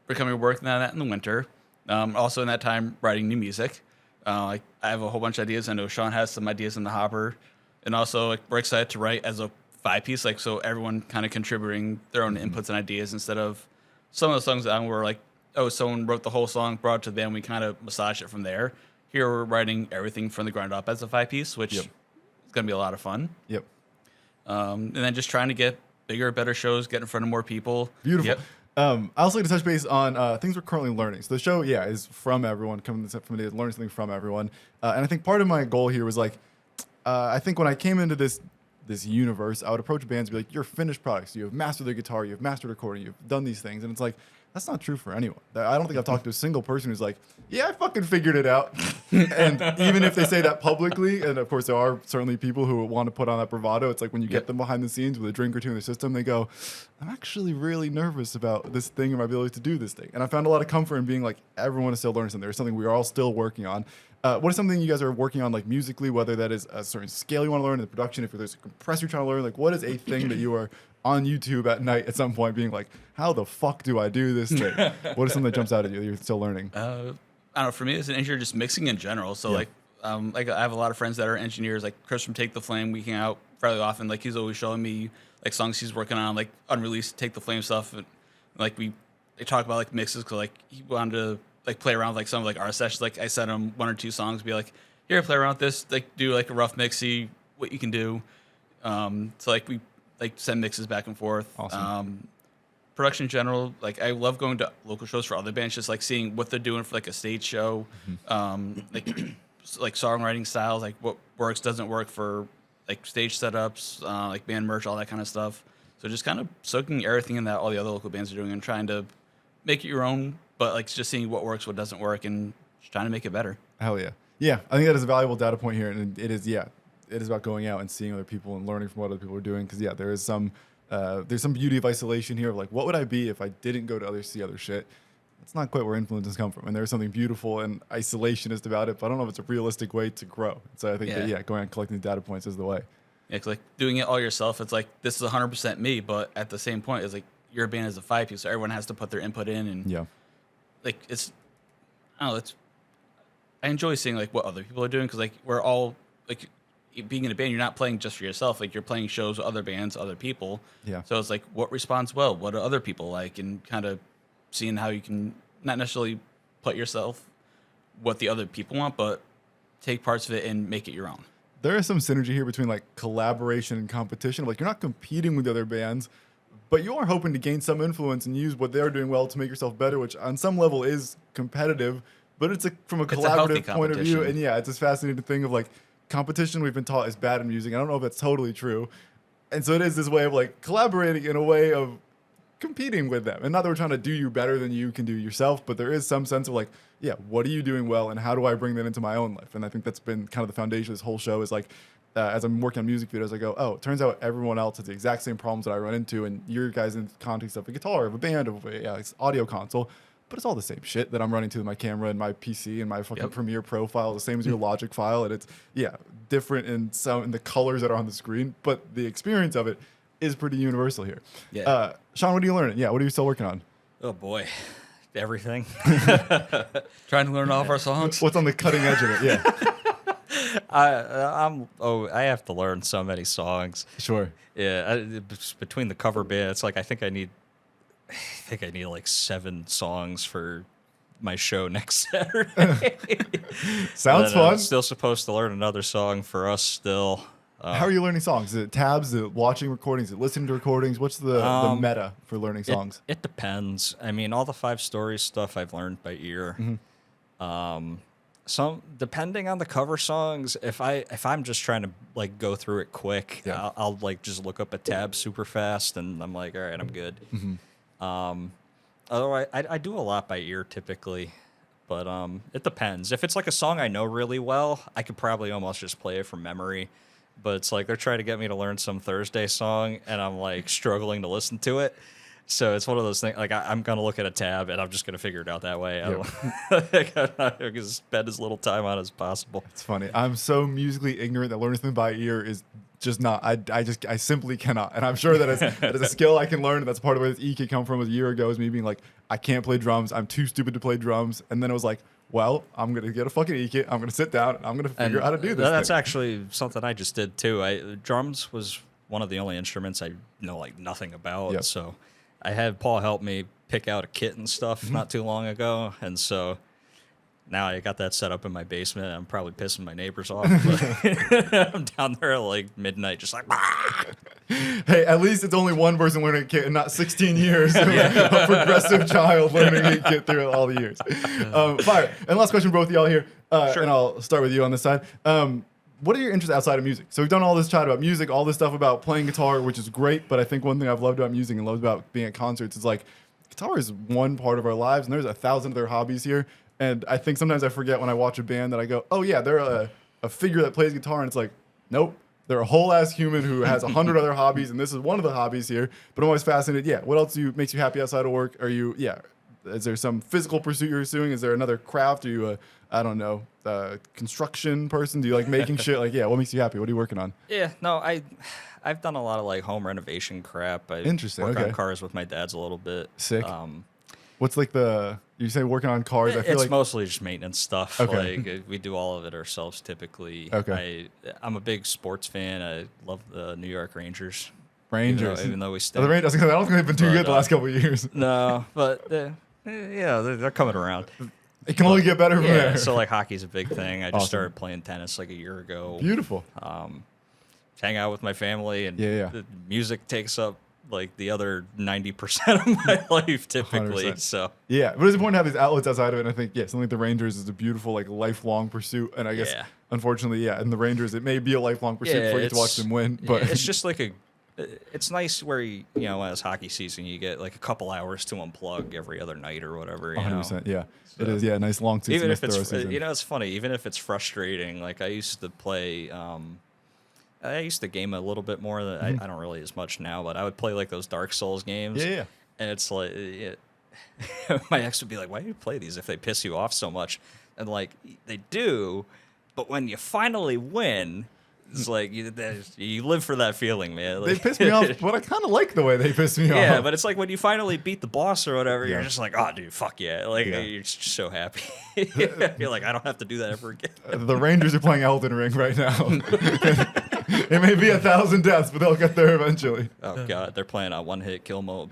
we're coming working on that in the winter. Also in that time, writing new music. I have a whole bunch of ideas. I know Sean has some ideas in the hopper. And also we're excited to write as a 5-piece, so everyone kind of contributing their own inputs and ideas instead of some of the songs that were like, oh, someone wrote the whole song, brought it to the band, we kind of massage it from there. Here we're writing everything from the ground up as a 5-piece, which is going to be a lot of fun. Yep. And then just trying to get bigger, better shows, get in front of more people. Beautiful. Yep. I also like to touch base on things we're currently learning. So the show, is from everyone, coming from the learning something from everyone. And I think part of my goal here was like, I think when I came into this universe, I would approach bands and be like, you're finished products. You have mastered the guitar, you have mastered recording, you've done these things. And it's like, that's not true for anyone. I don't think I've talked to a single person who's like, I fucking figured it out. And even if they say that publicly, and of course there are certainly people who want to put on that bravado, it's like when you get them behind the scenes with a drink or two in the system, they go, I'm actually really nervous about this thing and my ability to do this thing. And I found a lot of comfort in being like, everyone is still learning something. There's something we are all still working on. What is something you guys are working on, like musically, whether that is a certain scale you want to learn in the production, if there's a compressor you're trying to learn, like what is a thing that you are on YouTube at night at some point being like, how the fuck do I do this thing? What is something that jumps out at you that you're still learning? I don't know. For me, as an engineer, just mixing in general. So like I have a lot of friends that are engineers, like Chris from Take the Flame. We hang out fairly often. Like he's always showing me like songs he's working on, like unreleased Take the Flame stuff. And like they talk about like mixes because like he wanted to like play around with like some of like our sessions. Like I sent him 1 or 2 songs, be like, here, play around with this. Like do like a rough mix, see what you can do. So like we like send mixes back and forth. Awesome. Production in general, like I love going to local shows for other bands, just like seeing what they're doing for like a stage show. Like like songwriting styles, like what works, doesn't work for like stage setups, like band merch, all that kind of stuff. So just kind of soaking everything in that all the other local bands are doing and trying to make it your own, but like just seeing what works, what doesn't work, and just trying to make it better. Hell yeah. Yeah, I think that is a valuable data point here, and it is about going out and seeing other people and learning from what other people are doing, because there's some beauty of isolation here of like, what would I be if I didn't go to see other shit? That's not quite where influences come from, and there's something beautiful and isolationist about it, but I don't know if it's a realistic way to grow. So I think that going out and collecting the data points is the way. Yeah, 'cause like doing it all yourself, it's like this is 100% me, but at the same point, it's like your band is a 5-piece, so everyone has to put their input in, and like I enjoy seeing like what other people are doing, because like we're all like being in a band, you're not playing just for yourself, like you're playing shows with other bands, other people. Yeah. So it's like what responds well, what do other people like, and kind of seeing how you can not necessarily put yourself what the other people want, but take parts of it and make it your own. There is some synergy here between like collaboration and competition. Like you're not competing with other bands, but you are hoping to gain some influence and use what they're doing well to make yourself better, which on some level is competitive, but it's from a collaborative point of view. And it's this fascinating thing of like competition we've been taught is bad in music. I don't know if that's totally true. And so it is this way of like collaborating in a way of competing with them. And not that we're trying to do you better than you can do yourself, but there is some sense of like, what are you doing well and how do I bring that into my own life? And I think that's been kind of the foundation of this whole show is like, as I'm working on music videos, I go, it turns out everyone else has the exact same problems that I run into, and your guys in the context of a guitar, of a band, of it's audio console, but it's all the same shit that I'm running to with my camera and my PC and my fucking Premiere Pro file, the same as your Logic file, and it's different in the colors that are on the screen, but the experience of it is pretty universal here. Yeah. Sean, what are you learning? What are you still working on? Oh boy, everything. Trying to learn all of our songs. What's on the cutting edge of it? Yeah. I have to learn so many songs. Sure. Yeah, between the cover band, it's like I think I need like 7 songs for my show next Saturday. Sounds fun. I'm still supposed to learn another song for us still. How are you learning songs? Is it tabs? Is it watching recordings? Is it listening to recordings? What's the meta for learning songs? It depends. I mean, all the 5 Stories stuff I've learned by ear. Mm-hmm. Some depending on the cover songs, if I'm just trying to like go through it quick, I'll like just look up a tab super fast, and I'm like, all right, I'm good. Mm-hmm. Although I do a lot by ear typically, but it depends. If it's like a song I know really well, I could probably almost just play it from memory. But it's like they're trying to get me to learn some Thursday song, and I'm like struggling to listen to it. So it's one of those things, like I'm going to look at a tab, and I'm just going to figure it out that way. I can spend as little time on it as possible. It's funny. I'm so musically ignorant that learning something by ear is just not, I simply cannot. And I'm sure that is a skill I can learn. And that's part of where this E kit come from a year ago, is me being like, I can't play drums. I'm too stupid to play drums. And then it was like, well, I'm going to get a fucking E kit. I'm going to sit down. And I'm going to figure out how to do this. That's actually something I just did too. Drums was one of the only instruments I know like nothing about. Yep. So I had Paul help me pick out a kit and stuff not too long ago. And so now I got that set up in my basement. I'm probably pissing my neighbors off. But I'm down there at like midnight, just like, bah! Hey, at least it's only one person learning a kit and not 16 years of a progressive child learning a kit through all the years. Fire. And last question for both of y'all here. Sure. And I'll start with you on this side. What are your interests outside of music? So we've done all this chat about music, all this stuff about playing guitar, which is great. But I think one thing I've loved about music and loved about being at concerts is like guitar is one part of our lives, and there's 1,000 other hobbies here. And I think sometimes I forget when I watch a band that I go, oh yeah, they're a figure that plays guitar, and it's like, nope, they're a whole ass human who has 100 other hobbies, and this is one of the hobbies here. But I'm always fascinated. Yeah, what else makes you happy outside of work? Are you is there some physical pursuit you're pursuing? Is there another craft? Are you a construction person? Do you like making shit? Like, what makes you happy? What are you working on? Yeah, no, I've done a lot of like home renovation crap. Interesting. Work on cars with my dad's a little bit. Sick. What's like you say working on cars? I feel it's mostly just maintenance stuff. Okay. Like we do all of it ourselves typically. Okay. I'm a big sports fan. I love the New York Rangers. Even though we stink. I don't think they've been too good the last couple of years. No, but they're coming around. It can only get better from there. So like hockey's a big thing. I just started playing tennis like a year ago. Beautiful. Hang out with my family, and the music takes up like the other 90% of my life typically. 100%. So Yeah, but it's important to have these outlets outside of it. And I think, something like the Rangers is a beautiful, like, lifelong pursuit. And I guess, unfortunately, in the Rangers, it may be a lifelong pursuit before you get to watch them win. But it's just like it's nice where when it's hockey season, you get like a couple hours to unplug every other night or whatever. 100%, yeah. So, it is, nice long season. Even if it's, season. it's funny, even if it's frustrating, like I used to play, I used to game a little bit more. I don't really as much now, but I would play like those Dark Souls games. Yeah. And it's like, my ex would be like, why do you play these if they piss you off so much? And like, they do, but when you finally win, it's like you live for that feeling, man. Like, they piss me off, but I kind of like the way they piss me off. Yeah, but it's like when you finally beat the boss or whatever, you're just like, oh, dude, fuck yeah. Like, you're just so happy. You're like, I don't have to do that ever again. The Rangers are playing Elden Ring right now. It may be 1,000 deaths, but they'll get there eventually. Oh, God. They're playing on one-hit kill mode.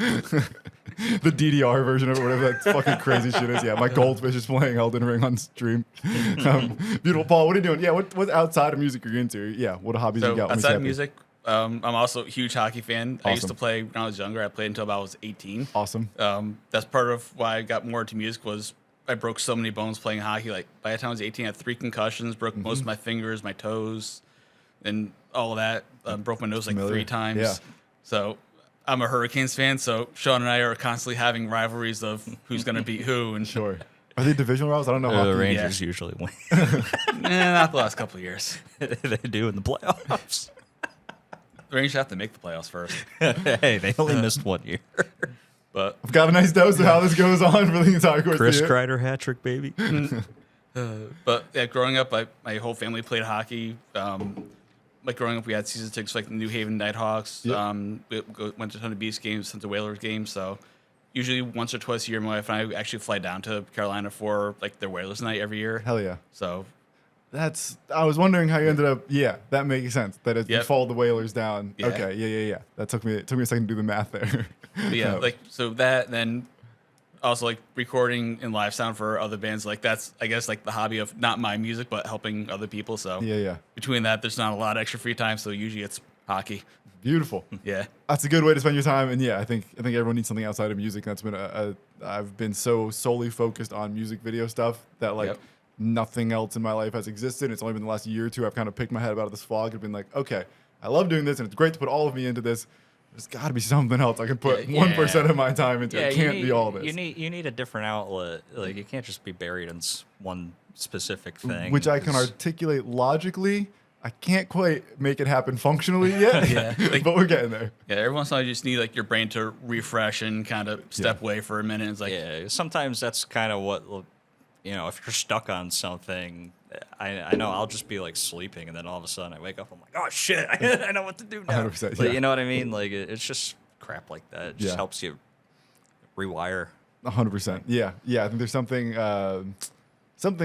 The DDR version of it, whatever that fucking crazy shit is. Yeah, my goldfish is playing Elden Ring on stream. Beautiful. Paul, what are you doing? Yeah, what outside of music are you into? Yeah, what hobbies you got? Outside of music, I'm also a huge hockey fan. Awesome. I used to play when I was younger. I played until about I was 18. Awesome. That's part of why I got more into music was I broke so many bones playing hockey. Like by the time I was 18, I had 3 concussions, broke most of my fingers, my toes, and all of that. Broke my nose like 3 times. Yeah. So I'm a Hurricanes fan, so Sean and I are constantly having rivalries of who's going to beat who. And sure. Are they divisional rivals? I don't know. The Rangers usually win. Not the last couple of years. They do in the playoffs. The Rangers have to make the playoffs first. Hey, they only missed 1 year. But I've got a nice dose of how this goes on for the entire course Chris of the year. Kreider hat trick, baby. But yeah, growing up, my whole family played hockey. Like growing up, we had season tickets for, like the New Haven Nighthawks. Yep. We went to a ton of Beast games, tons of Whalers games. So usually once or twice a year, my wife and I actually fly down to Carolina for like their Whalers night every year. Hell yeah. So I was wondering how you ended up. Yeah, that makes sense. That you followed the Whalers down. Yeah. Okay, yeah. That took me a second to do the math there. But yeah, like so that then also like recording and live sound for other bands. Like that's I guess like the hobby of not my music but helping other people. So yeah. between that, there's not a lot of extra free time. So usually it's hockey. Beautiful. Yeah, that's a good way to spend your time. And yeah, I think everyone needs something outside of music. That's been I've been so solely focused on music video stuff that like. Yep. Nothing else in my life has existed. It's only been the last year or two I've kind of picked my head out of this fog and been like, okay, I love doing this and it's great to put all of me into this. There's got to be something else I can put 1% of my time into. It can't be all this. You need a different outlet. Like you can't just be buried in one specific thing. Which I can articulate logically. I can't quite make it happen functionally yet, but we're getting there. Yeah, every once in a while you just need like your brain to refresh and kind of step away for a minute. It's like sometimes that's kind of what. If you're stuck on something, I know I'll just be like sleeping, and then all of a sudden I wake up, I'm like, oh shit, I know what to do now. 100%, but you know what I mean? Like it's just crap like that. It just helps you rewire. 100%. Yeah. I think there's something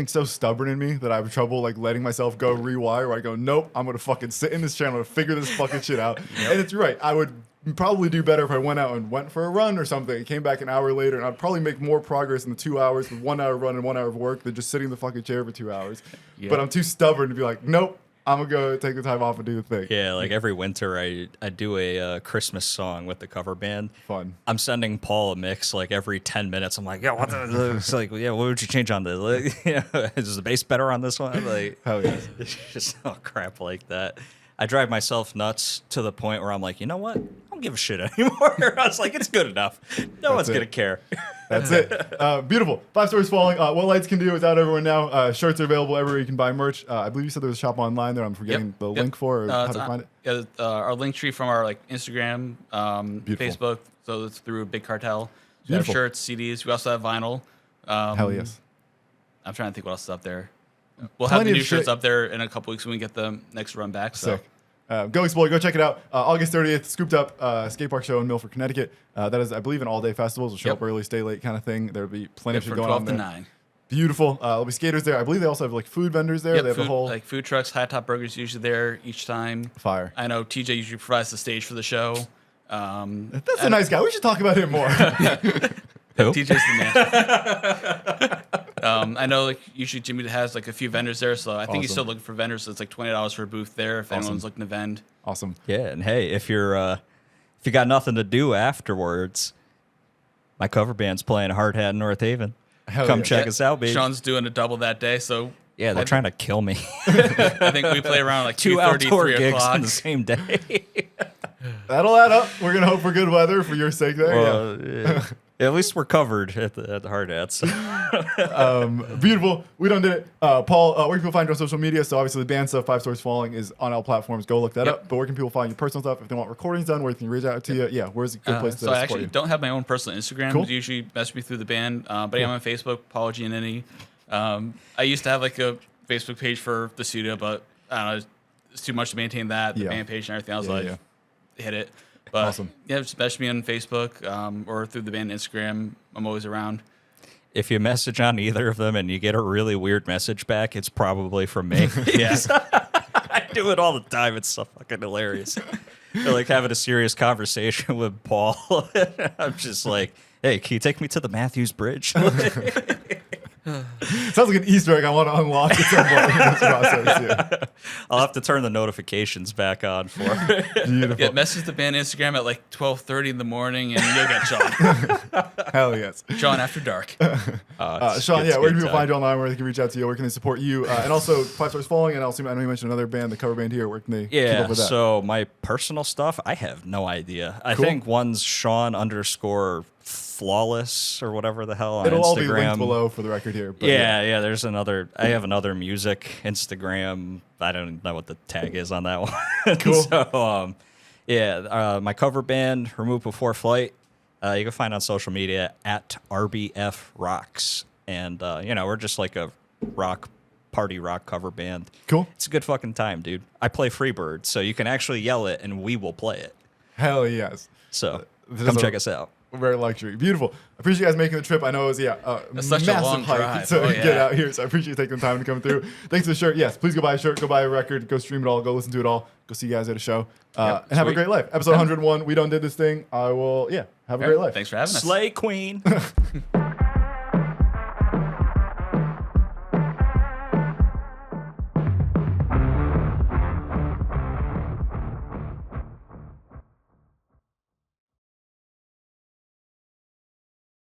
so stubborn in me that I have trouble like letting myself go rewire. Where I go, nope, I'm gonna fucking sit in this channel and figure this fucking shit out. And it's right. I would probably do better if I went out and went for a run or something. Came back an hour later, and I'd probably make more progress in the 2 hours with 1 hour run and 1 hour of work than just sitting in the fucking chair for 2 hours. Yep. But I'm too stubborn to be like, nope, I'm gonna go take the time off and do the thing. Yeah, like every winter I do a Christmas song with the cover band. Fun. I'm sending Paul a mix like every 10 minutes. I'm like, yeah, what the? It's like, yeah, what would you change on this? Like, is the bass better on this one? Like, hell yeah. It's just crap like that. I drive myself nuts to the point where I'm like, you know what? I don't give a shit anymore. I was like, it's good enough. No one's going to care. That's it. Beautiful. 5 Stories Falling. What Lights Can Do is out everywhere now. Shirts are available everywhere you can buy merch. I believe you said there was a shop online there. I'm forgetting the link for or how to find it. Yeah, our Linktree from our Instagram, Facebook. So it's through Big Cartel. We have shirts, CDs. We also have vinyl. Hell yes. I'm trying to think what else is up there. We'll have the new shirts up there in a couple weeks when we get the next run back. So. Sick. Go explore. Go check it out. August 30th, Scooped Up Skatepark show in Milford, Connecticut. That is, I believe, an all-day festival. We'll show up early, stay late kind of thing. There'll be plenty of shit going on there. 12 to 9. Beautiful. There'll be skaters there. I believe they also have like food vendors there. They have a whole food trucks, high top burgers usually there each time. Fire. I know TJ usually provides the stage for the show. That's a nice guy. We should talk about him more. Who? TJ's the man. I know usually Jimmy has a few vendors there, so I think he's still looking for vendors. So it's $20 for a booth there if anyone's looking to vend. Awesome. Yeah, and hey, if you're if you got nothing to do afterwards, my cover band's playing Hard Hat in North Haven. Come check us out, baby. Sean's doing a double that day, so yeah, they're trying to kill me. I think we play around like 2 2:30, outdoor 3 gigs o'clock on the same day. That'll add up. We're gonna hope for good weather for your sake there. Well, yeah. At least we're covered at the Hard Hats. Beautiful. We done did it. Paul, where can people find you on social media? So obviously the band stuff, 5 Stories Falling, is on all platforms. Go look that up. But where can people find your personal stuff if they want recordings done? Where can you reach out to you? Yeah, where's a good place to So I support actually you? don't have my own personal Instagram. Cool. Usually message me through the band. But I am on Facebook, Paul Gianini. I used to have like a Facebook page for the studio, but I don't know, it's too much to maintain that, the band page and everything. I was hit it. But awesome. Yeah, just message me on Facebook or through the band Instagram. I'm always around. If you message on either of them and you get a really weird message back, it's probably from me. Yes. I do it all the time. It's so fucking hilarious. They're like having a serious conversation with Paul. I'm just like, hey, can you take me to the Matthews Bridge? Sounds like an Easter egg I want to unlock at some point in this process. Yeah. I'll have to turn the notifications back on for it. Beautiful. Yeah, message the band Instagram at like 12:30 in the morning and you'll get Sean. Hell yes. Sean After Dark. Sean, where can people find you online? Where they can reach out to you? Where can they support you? And also, 5 Stories Falling, and also, I know you mentioned another band, the cover band here. Where can they keep up with that? So my personal stuff, I have no idea. I Cool. think one's Sean_Flawless or whatever the hell on It'll Instagram. all be linked below for the record here. But Yeah, there's another. I have another music Instagram. I don't know what the tag is on that one. Cool. So, my cover band, Remove Before Flight, you can find on social media at RBF Rocks. And, we're just like a party rock cover band. Cool. It's a good fucking time, dude. I play Freebird, so you can actually yell it and we will play it. Hell yes. So This come is check us out. Very luxury. Beautiful. I appreciate you guys making the trip. I know it was, That's such a massive long hike drive. to Oh, get yeah. out here. So I appreciate you taking the time to come through. Thanks for the shirt. Yes, please go buy a shirt, go buy a record, go stream it all, go listen to it all, go see you guys at a show. And have a sweet. great life. Episode 101, we done did this thing. I will, have a great life. Thanks for having us. Slay Queen.